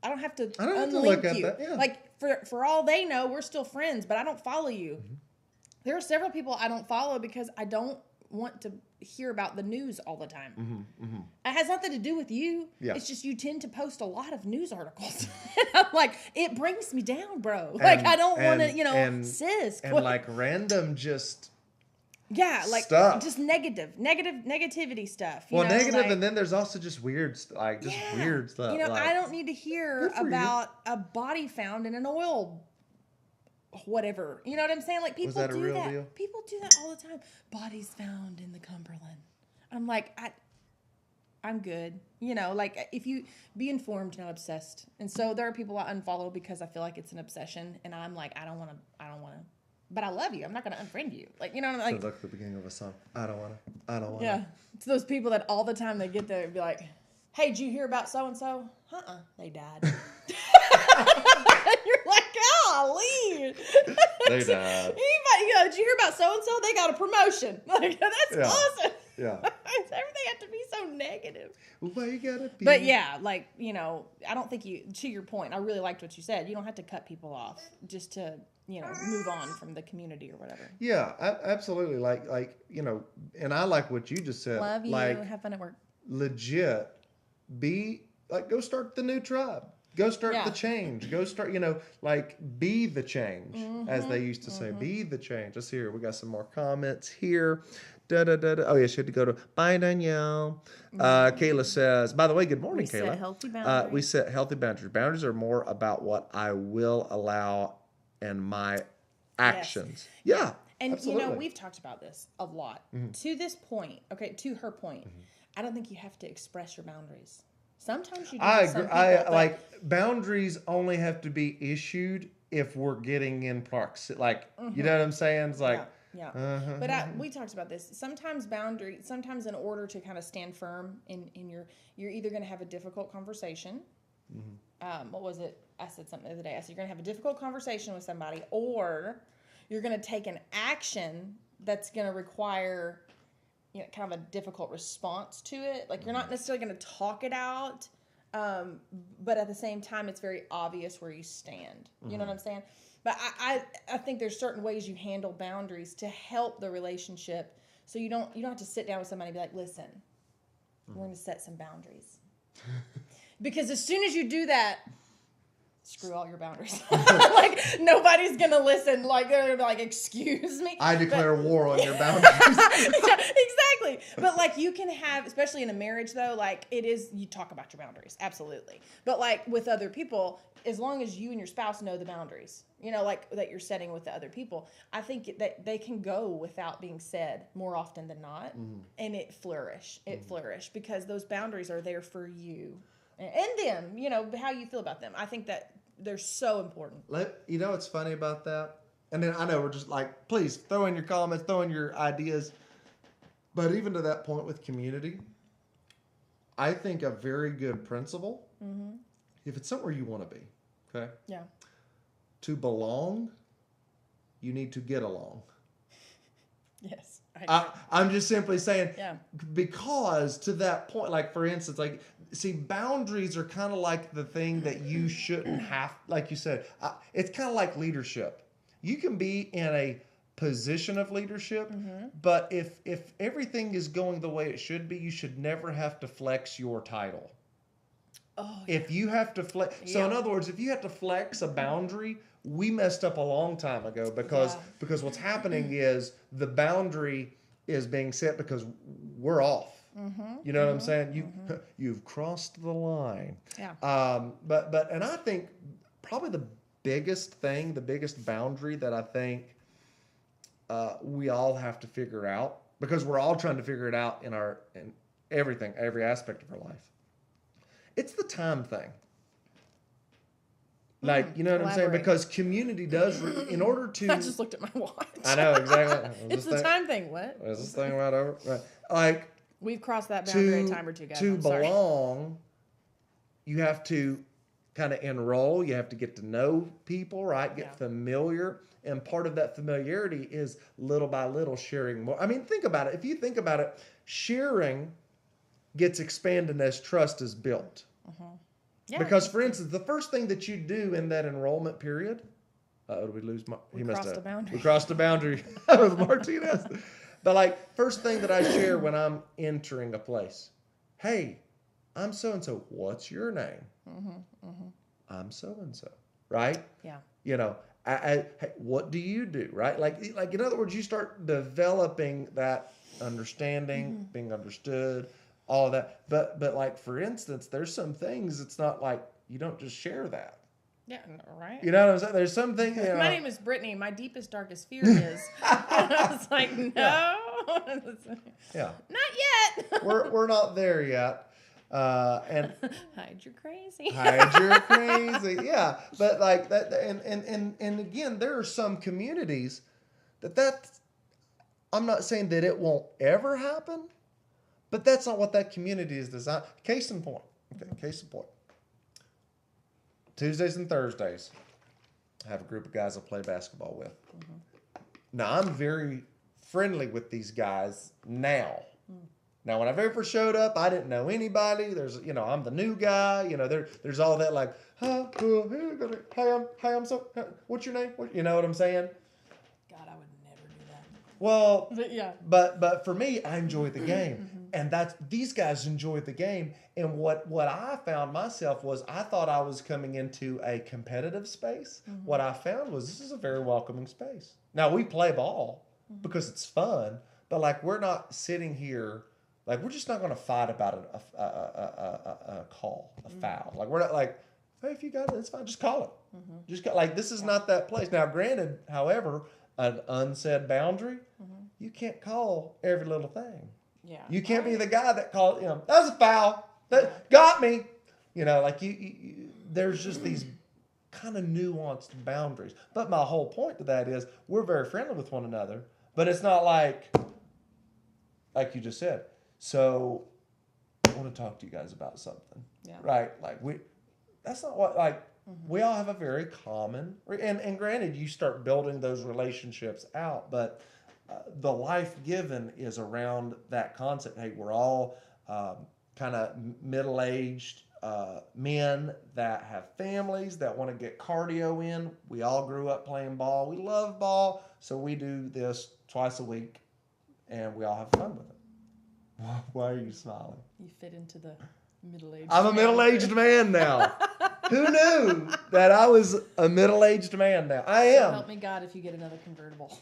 unlink at you. that, yeah. Like for all they know, we're still friends, but I don't follow you. Mm-hmm. There are several people I don't follow because I don't want to hear about the news all the time. It has nothing to do with you. Yeah. It's just you tend to post a lot of news articles. And I'm like, it brings me down, bro. Like I don't want to, sis. And like random just stuff. Just negativity stuff. You know, negative, and then there's also just weird, weird stuff. You know, I don't need to hear about a body found in an oil whatever. You know what I'm saying? Like people that a do real that. deal? People do that all the time. Bodies found in the Cumberland. I'm like, I'm good. You know, like if you be informed, not obsessed. And so there are people I unfollow because I feel like it's an obsession, and I'm like, I don't want to. But I love you. I'm not going to unfriend you. Like, you know what I'm like? Sounds like the beginning of a song. I don't want to. Yeah. It's those people that all the time they get there and be like, hey, did you hear about so-and-so? They died. You're like, golly. They died. Anybody, did you hear about so-and-so? They got a promotion. Like, that's awesome. Yeah. Everything has to be so negative. Why you gotta be? But yeah, like, you know, I don't think to your point, I really liked what you said. You don't have to cut people off just to, you know, move on from the community or whatever. Yeah, absolutely. Like, you know, and I like what you just said. Love you. Like, have fun at work. Legit, go start the new tribe. Go start the change. Go start, you know, like be the change, as they used to say. Be the change. Let's hear. We got some more comments here. Oh, yeah, she had to go to. Bye, Danielle. Kayla says, by the way, good morning, Kayla. We set healthy boundaries. We set healthy boundaries. Boundaries are more about what I will allow and my actions. Yes. Yeah. And, absolutely. you know, we've talked about this a lot. To this point, to her point, I don't think you have to express your boundaries. Sometimes you do. I agree. Like boundaries only have to be issued if we're getting in proximity. Like, you know what I'm saying? It's like, yeah. But we talked about this. Sometimes in order to kind of stand firm in you're either going to have a difficult conversation. What was it? I said something the other day. I said you're going to have a difficult conversation with somebody, or you're going to take an action that's going to require, you know, kind of a difficult response to it. Like you're not necessarily going to talk it out, but at the same time, it's very obvious where you stand. You know what I'm saying? But I think there's certain ways you handle boundaries to help the relationship, so you don't have to sit down with somebody and be like, listen, we're going to set some boundaries. Because as soon as you do that, screw all your boundaries. Like nobody's gonna listen. Like they're gonna be like, excuse me. I declare war on your boundaries. Yeah, exactly. But like you can have, especially in a marriage though, like you talk about your boundaries, absolutely. But like with other people, as long as you and your spouse know the boundaries, you know, like that you're setting with the other people, I think that they can go without being said more often than not, and it flourish because those boundaries are there for you. And them, you know, how you feel about them. I think that they're so important. You know what's funny about that? And then I know we're just like, please throw in your comments, throw in your ideas. But even to that point with community, I think a very good principle, if it's somewhere you want to be, okay? Yeah. To belong, you need to get along. Yes. I'm just simply saying, yeah. Because to that point, like for instance, like, see, boundaries are kind of like the thing that you shouldn't have, like you said, it's kind of like leadership. You can be in a position of leadership, but if everything is going the way it should be, you should never have to flex your title. Oh, if you have to flex, so in other words, if you have to flex a boundary, we messed up a long time ago because what's happening is the boundary is being set because we're off. You know what I'm saying? You've crossed the line. Yeah. But and I think probably the biggest boundary that I think we all have to figure out, because we're all trying to figure it out in everything, every aspect of our life. It's the time thing. Like, you know what I'm saying? Because community does, in order to... I just looked at my watch. I know, exactly. It's the time thing. What? Is this thing right over? Right. Like... We've crossed that boundary a time or two, guys. To belong, you have to kind of enroll. You have to get to know people, right? Get familiar. And part of that familiarity is little by little sharing more. I mean, think about it. If you think about it, sharing gets expanded as trust is built. Yeah, because, for instance, the first thing that you do in that enrollment period, did we lose? We crossed the boundary. We crossed the boundary with Martinez. But like, first thing that I share when I'm entering a place, hey, I'm so and so. What's your name? I'm so and so. Right? Yeah. You know, hey, what do you do? Right? Like in other words, you start developing that understanding, being understood, all of that. But like, for instance, there's some things it's not like you don't just share that. Yeah, right. You know what I'm saying? There's something. My name is Brittany. My deepest, darkest fear is. And I was like, no. Yeah. Not yet. We're not there yet. And hide your crazy. Hide your crazy. Yeah. But like that, and again, there are some communities that's. I'm not saying that it won't ever happen, but that's not what that community is designed. Case in point. Okay. Case in point. Tuesdays and Thursdays, I have a group of guys I play basketball with. Now, I'm very friendly with these guys now. Now, when I very first showed up, I didn't know anybody. I'm the new guy. There's all that like, hey, I'm so, what's your name? You know what I'm saying? God, I would never do that. Well, Yeah. But for me, I enjoy the game. And these guys enjoy the game. And what I found myself was I thought I was coming into a competitive space. What I found was this is a very welcoming space. Now, we play ball because it's fun, but like we're not sitting here, like we're just not going to fight about a call, a foul. Like we're not like, hey, if you got it, it's fine. Just call it. Just like this is not that place. Now, granted, however, an unsaid boundary, you can't call every little thing. Yeah. You can't be the guy that called, that was a foul. That got me. Like you there's just these kind of nuanced boundaries. But my whole point to that is we're very friendly with one another, but it's not like you just said. So I want to talk to you guys about something. Yeah. Right? Like that's not what, like, we all have a very common, and granted, you start building those relationships out, but the life given is around that concept. Hey, we're all kind of middle-aged men that have families that want to get cardio in. We all grew up playing ball. We love ball, so we do this twice a week, and we all have fun with it. Why are you smiling? You fit into the middle-aged. I'm a middle-aged man now. Who knew that I was a middle-aged man now? I am. So help me God if you get another convertible.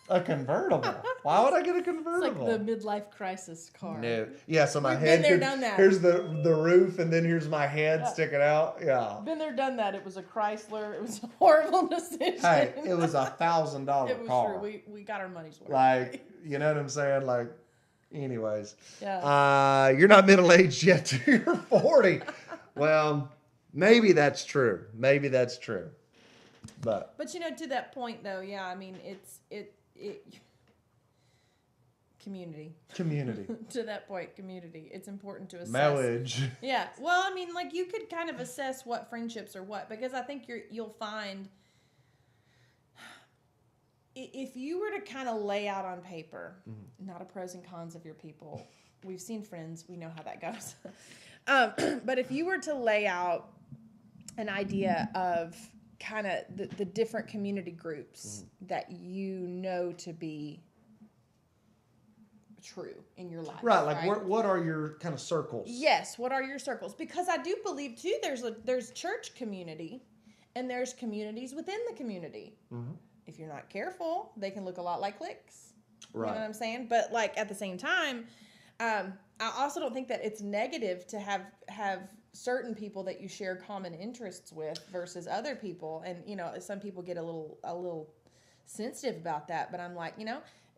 A convertible? Why would I get a It's convertible? like the midlife crisis car. No. Yeah, so my We've head. been there, done that. Here's the roof, and then here's my head sticking out. Yeah. Been there, done that. It was a Chrysler. It was a horrible decision. Hey, it was $1,000 It was car. true. We got our money's worth. Like, you know what I'm saying? Like, anyways. Yeah. You're not middle-aged yet till you're 40. Well, maybe that's true. Maybe that's true. But to that point though, yeah, I mean, it's community. To that point, community. It's important to assess. marriage. Yeah. Well, I mean, like you could kind of assess what friendships are what, because I think you'll find if you were to kind of lay out on paper, not a pros and cons of your people. We've seen Friends. We know how that goes. But if you were to lay out an idea of kind of the different community groups that you know to be true in your life. Right, like what are your kind of circles? Yes, what are your circles? Because I do believe too there's church community and there's communities within the community. If you're not careful, they can look a lot like cliques. Right. You know what I'm saying? But like at the same time, I also don't think that it's negative to have certain people that you share common interests with versus other people. And, some people get a little sensitive about that, but I'm like,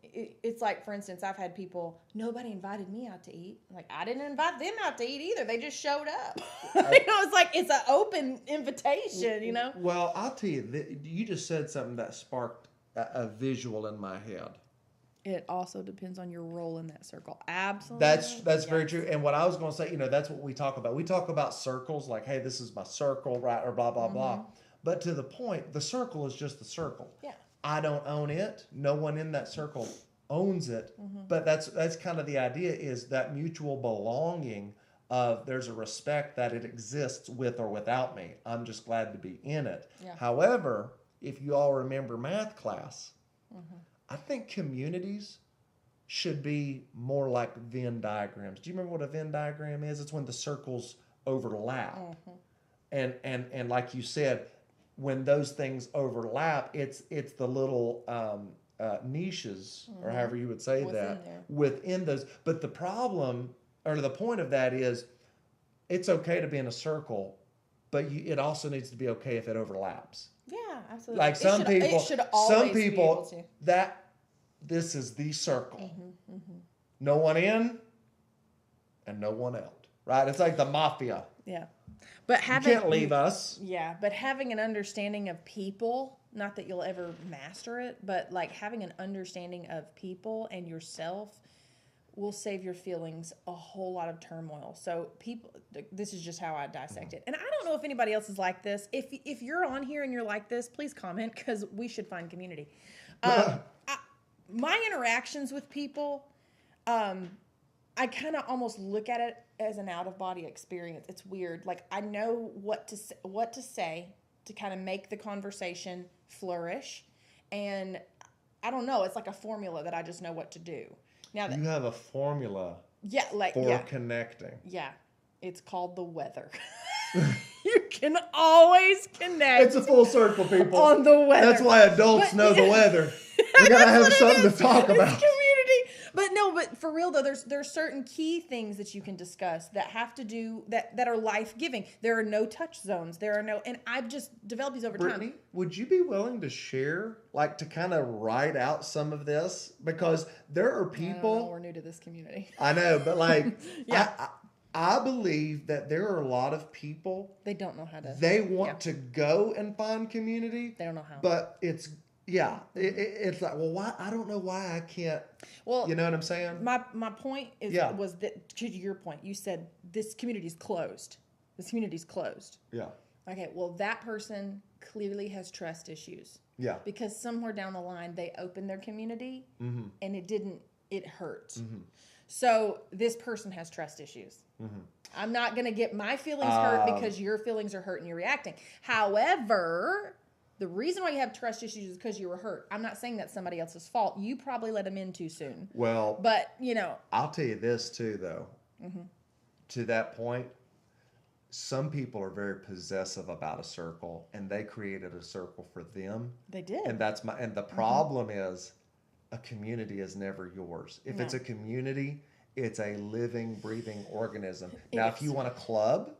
it's like, for instance, I've had people, nobody invited me out to eat. Like, I didn't invite them out to eat either. They just showed up. It's like, it's an open invitation, Well, I'll tell you, you just said something that sparked a visual in my head. It also depends on your role in that circle. Absolutely. That's very true. And what I was going to say, that's what we talk about. We talk about circles like, hey, this is my circle, right? Or blah, blah, blah. But to the point, the circle is just the circle. Yeah. I don't own it. No one in that circle owns it. But that's kind of the idea, is that mutual belonging of there's a respect that it exists with or without me. I'm just glad to be in it. Yeah. However, if you all remember math class, I think communities should be more like Venn diagrams. Do you remember what a Venn diagram is? It's when the circles overlap. And like you said, when those things overlap, it's the little niches, or however you would say within those. But the problem, or the point of that is, it's okay to be in a circle, but it also needs to be okay if it overlaps. Yeah, absolutely. Like some people, that this is the circle. No one in and no one out. Right? It's like the mafia. Yeah. But you can't leave us. Yeah, but having an understanding of people, not that you'll ever master it, but like having an understanding of people and yourself will save your feelings a whole lot of turmoil. So this is just how I dissect it. And I don't know if anybody else is like this. If you're on here and you're like this, please comment, because we should find community. My interactions with people, I kind of almost look at it as an out-of-body experience. It's weird. Like, I know what to say to kind of make the conversation flourish. And I don't know. It's like a formula that I just know what to do. Now that you have a formula for connecting. Yeah. It's called the weather. You can always connect. It's a full circle, people. On the weather. That's why adults know the weather. We gotta have something to talk about. It's community. But for real though, there's certain key things that you can discuss that have to do that are life-giving. There are no touch zones. And I've just developed these over Brittany, time. Would you be willing to share, like, to kind of write out some of this? Because there are people. I don't know, we're new to this community. I know, but like, I believe that there are a lot of people. They don't know how to. They want to go and find community. They don't know how. But it's like, well, why? I don't know why I can't. Well, you know what I'm saying? My point was that, to your point, you said this community's closed. This community's closed. Yeah. Okay. Well, that person clearly has trust issues. Yeah. Because somewhere down the line they opened their community and it hurt. So this person has trust issues. I'm not going to get my feelings hurt because your feelings are hurt and you're reacting. However, the reason why you have trust issues is because you were hurt. I'm not saying that's somebody else's fault. You probably let them in too soon. Well, but I'll tell you this too, though. To that point, some people are very possessive about a circle, and they created a circle for them. They did. And the problem is, a community is never yours. If it's a community, it's a living, breathing organism. Now, if you want a club,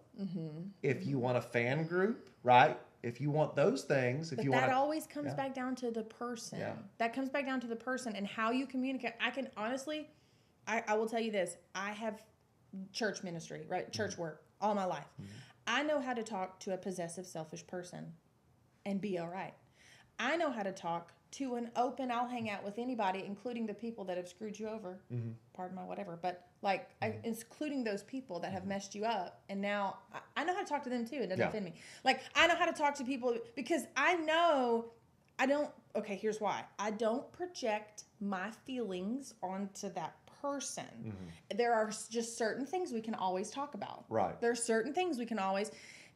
if you want a fan group, right? If you want those things, that always comes back down to the person. Yeah. That comes back down to the person and how you communicate. I can honestly, I will tell you this. I have church ministry, right? Church work all my life. I know how to talk to a possessive, selfish person and be all right. I know how to talk to an open, I'll hang out with anybody, including the people that have screwed you over. Pardon my whatever. But including those people that have messed you up. And now I know how to talk to them too. It doesn't offend me. Like, I know how to talk to people because I know here's why. I don't project my feelings onto that person. There are just certain things we can always talk about. Right. There are certain things we can always,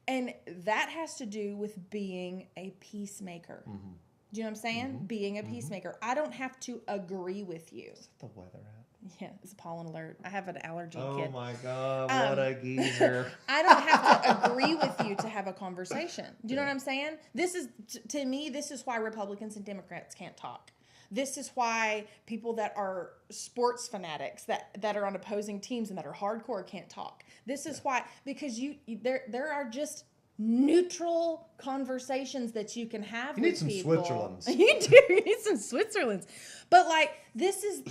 and that has to do with being a peacemaker. Do you know what I'm saying? Being a peacemaker. I don't have to agree with you. Is that the weather at? Yeah, it's a pollen alert. I have an allergy kid. kid. Oh my God, what a geezer. I don't have to agree with you to have a conversation. Do you know what I'm saying? This is, to me, this is why Republicans and Democrats can't talk. This is why people that are sports fanatics, that are on opposing teams and that are hardcore can't talk. This is why, because there are just neutral conversations that you can have with people. You need some Switzerlands. You do. You need some Switzerlands. But like, this is,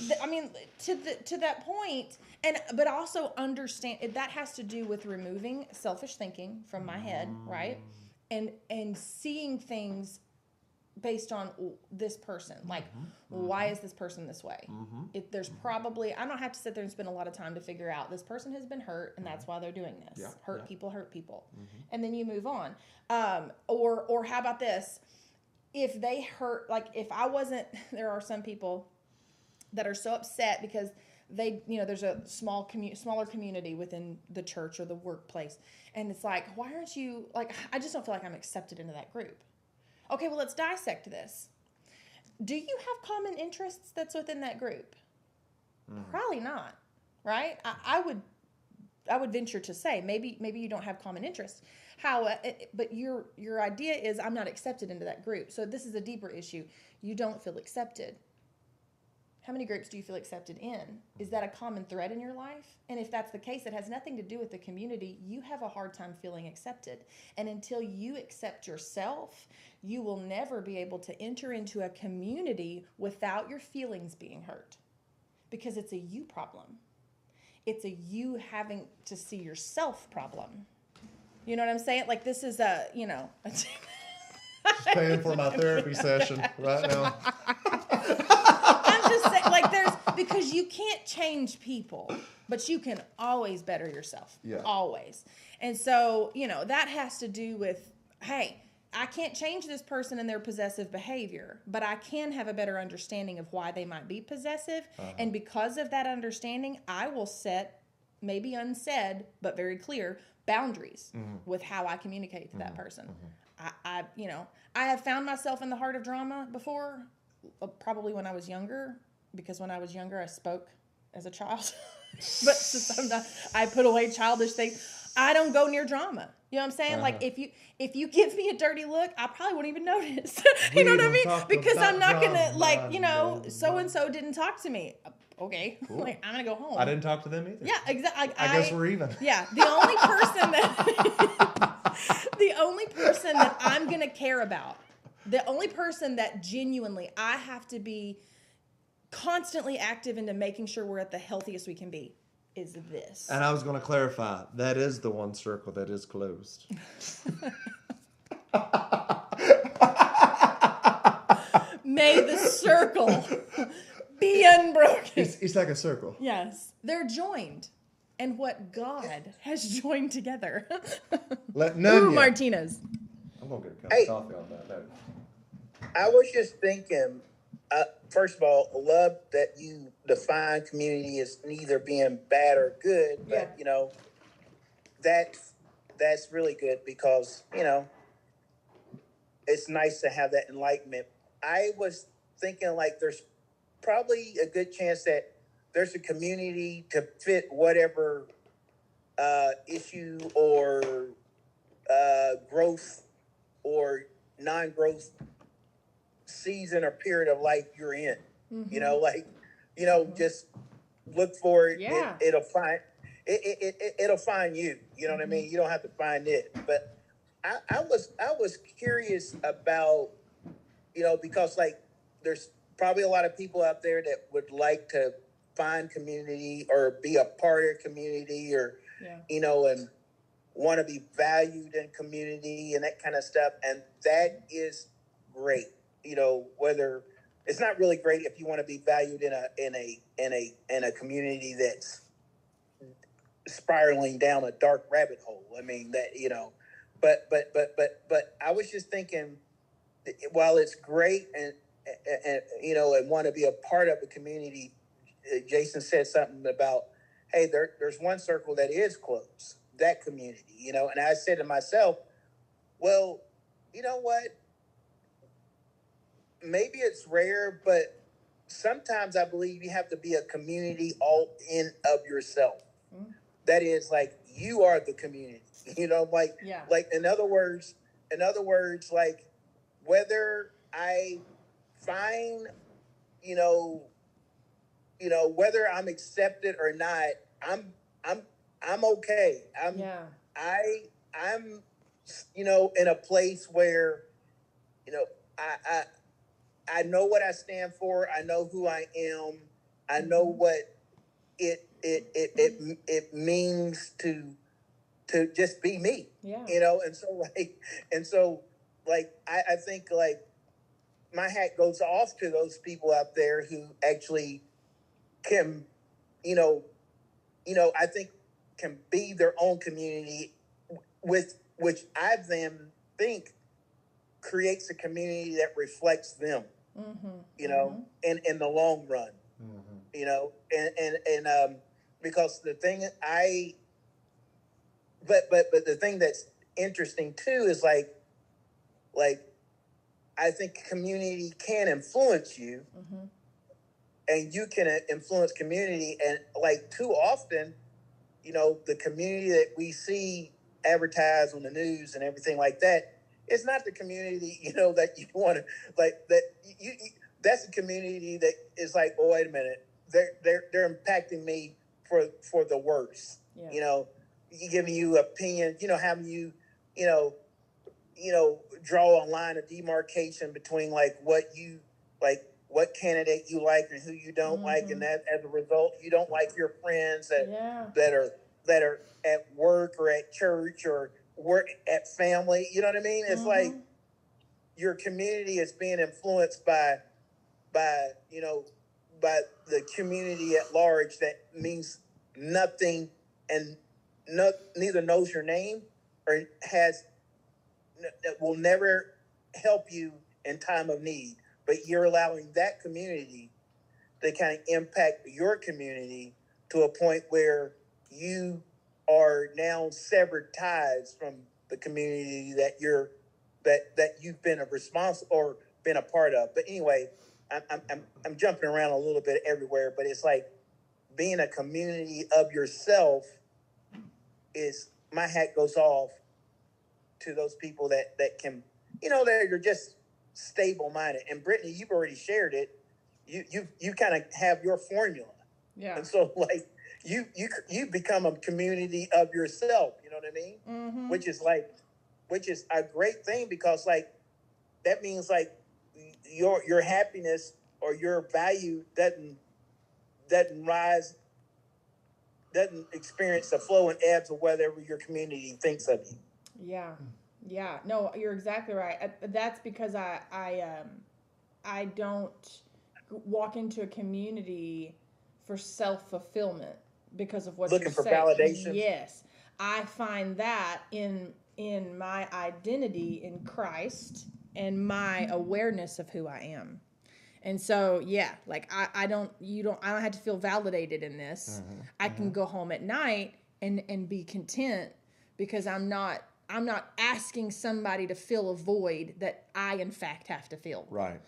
to that point, but also understand that has to do with removing selfish thinking from my head, right? And seeing things based on this person. Like, why is this person this way? There's probably, I don't have to sit there and spend a lot of time to figure out this person has been hurt and that's why they're doing this. Yeah. Hurt people. And then you move on. Or how about this? If they hurt, like if I wasn't, there are some people that are so upset because they, there's a smaller community within the church or the workplace. And it's like, why aren't you, like, I just don't feel like I'm accepted into that group. Okay, well, let's dissect this. Do you have common interests that's within that group? Probably not, right? I would venture to say maybe you don't have common interests. But your idea is I'm not accepted into that group. So this is a deeper issue. You don't feel accepted. How many groups do you feel accepted in? Is that a common thread in your life? And if that's the case, it has nothing to do with the community. You have a hard time feeling accepted. And until you accept yourself, you will never be able to enter into a community without your feelings being hurt. Because it's a you problem. It's a you having to see yourself problem. You know what I'm saying? Like this is a, Just paying for my therapy session right now. I'm just saying, like because you can't change people, but you can always better yourself. Yeah. Always. And so, that has to do with, hey, I can't change this person and their possessive behavior, but I can have a better understanding of why they might be possessive. And because of that understanding, I will set, maybe unsaid, but very clear, boundaries with how I communicate to that person. I have found myself in the heart of drama before, probably when I was younger, because when I was younger, I spoke as a child. But since I put away childish things. I don't go near drama. You know what I'm saying? Like if you give me a dirty look, I probably won't even notice. You know what I mean? Because I'm not gonna so and so didn't talk to me. Okay, cool. Like I'm gonna go home. I didn't talk to them either. Yeah, exactly. I guess we're even. Yeah, the only person that I'm gonna care about, the only person that genuinely I have to be constantly active into making sure we're at the healthiest we can be is this. And I was going to clarify, that is the one circle that is closed. May the circle be unbroken. It's like a circle. Yes. They're joined. And what God has joined together. Ooh, Martinez. I'm going to get a cup of coffee on that. I was just thinking, first of all, love that you define community as neither being bad or good, but that's really good because it's nice to have that enlightenment. I was thinking like there's probably a good chance that there's a community to fit whatever issue or growth or non-growth season or period of life you're in. Just look for it. Yeah. It'll find you. You know what I mean? You don't have to find it. But I was curious about, because like there's probably a lot of people out there that would like to find community or be a part of community or and want to be valued in community and that kind of stuff. And that is great. Whether it's not really great if you want to be valued in a community that's spiraling down a dark rabbit hole. I mean that but I was just thinking, while it's great and want to be a part of a community, Jason said something about, hey, there's one circle that is close, that community, and I said to myself, well, you know what? Maybe it's rare, but sometimes I believe you have to be a community all in of yourself. Mm-hmm. That is like, you are the community, like in other words, like whether I find, whether I'm accepted or not, I'm okay. I'm in a place where, I know what I stand for. I know who I am. I know what it means to just be me. Yeah. And so I think like my hat goes off to those people out there who actually can, I think can be their own community with which I then think creates a community that reflects them, in the long run, and because the thing but the thing that's interesting too is like I think community can influence you, and you can influence community, and like too often, the community that we see advertised on the news and everything like that, it's not the community, that you want to that's the community that is like, oh, wait a minute, they're impacting me for the worse. Yeah. Giving you opinion, having you, draw a line of demarcation between like what candidate you like and who you don't like, and that as a result you don't like your friends that are at work or at church or work at family. You know what I mean? It's like your community is being influenced by the community at large that means nothing and neither knows your name or that will never help you in time of need, but you're allowing that community to kind of impact your community to a point where you are now severed ties from the community that you've been responsible or been a part of. But anyway, I'm jumping around a little bit everywhere, but it's like being a community of yourself is, my hat goes off to those people that can, that are just stable minded. And Brittany, you've already shared it. You kind of have your formula. Yeah. And so like you become a community of yourself, you know what I mean? Mm-hmm. Which is a great thing, because like that means like your happiness or your value doesn't experience the flow and ebbs of whatever your community thinks of you. Yeah. No, you're exactly right. That's because I don't walk into a community for self-fulfillment because of what looking you for say. Validation. Yes, I find that in my identity in Christ and my awareness of who I am. And so, yeah, like I don't have to feel validated in this. Mm-hmm. I can go home at night and be content because I'm not asking somebody to fill a void that I in fact have to fill. Right.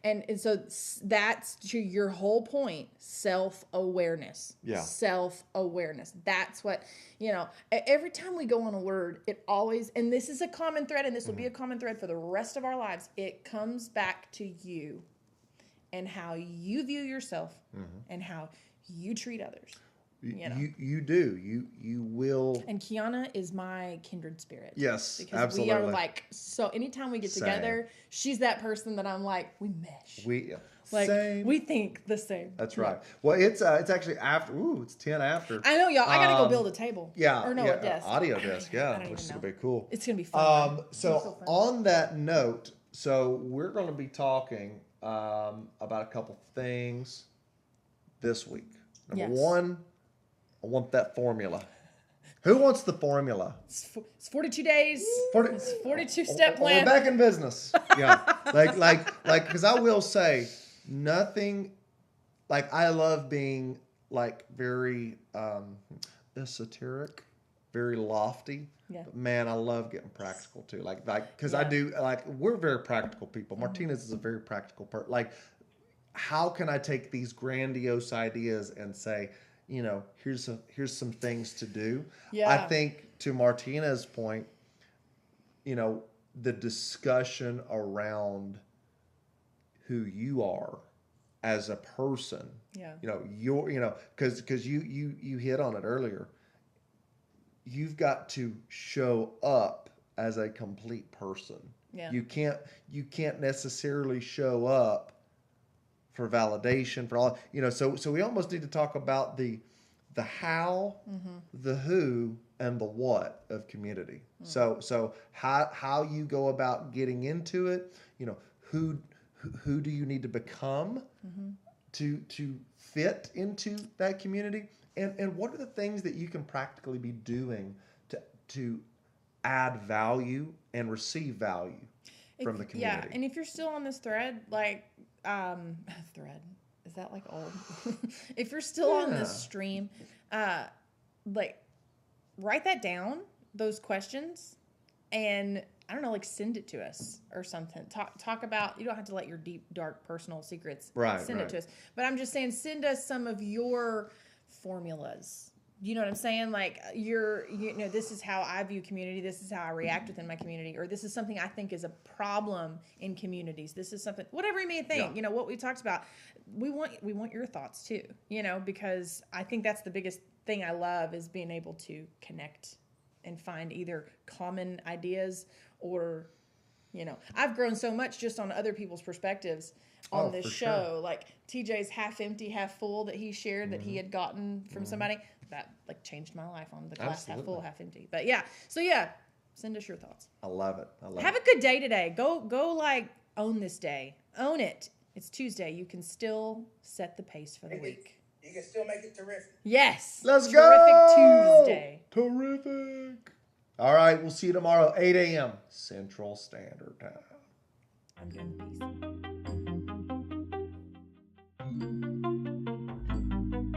And so that's to your whole point, self-awareness. Yeah. Self-awareness. That's what, every time we go on a word, it always, and this is a common thread, and this will be a common thread for the rest of our lives, it comes back to you and how you view yourself and how you treat others. You do. You will. And Kiana is my kindred spirit. Yes, because absolutely. we are like, so anytime we get together, she's that person that I'm like, we mesh. We think the same. That's right. Yeah. Well, it's actually after. Ooh, it's 10 after. I know, y'all. I gotta go build a table. Yeah. Or no, a desk. Audio desk. Yeah, which is gonna be cool. It's gonna be fun. So on that note, we're gonna be talking about a couple things this week. Number one, I want that formula. Who wants the formula? It's 42 days. It's 42-step plan. We're back in business. Yeah. like, because I will say nothing. Like, I love being like very esoteric, very lofty. Yeah. But man, I love getting practical too. Like, because I do, we're very practical people. Martinez is a very practical person. Like, how can I take these grandiose ideas and say, here's some things to do. Yeah. I think to Martina's point, the discussion around who you are as a person. Yeah. Because you hit on it earlier. You've got to show up as a complete person. Yeah. You can't necessarily show up for validation, for all, so we almost need to talk about the how, the who, and the what of community. So how you go about getting into it, who do you need to become to fit into that community, and what are the things that you can practically be doing to add value and receive value from the community. Yeah, and if you're still on this thread, like thread, is that like old? If you're still on this stream, like write that down, those questions, and I don't know, like send it to us or something. Talk about, you don't have to let your deep, dark, personal secrets send it to us. But I'm just saying, send us some of your formulas. You know what I'm saying? Like this is how I view community. This is how I react within my community, or this is something I think is a problem in communities. This is something, whatever you may think. Yeah. What we talked about. We want your thoughts too. Because I think that's the biggest thing I love is being able to connect and find either common ideas or, I've grown so much just on other people's perspectives on this show. Sure. Like TJ's half empty, half full that he shared that he had gotten from somebody. That like changed my life on the glass half full, half empty. But send us your thoughts. I love it. Have a good day today. Go like own this day. Own it. It's Tuesday. You can still set the pace for the week. You can still make it terrific. Yes. Let's go. Terrific Tuesday. Terrific. All right. We'll see you tomorrow, 8 a.m. Central Standard Time. And peace.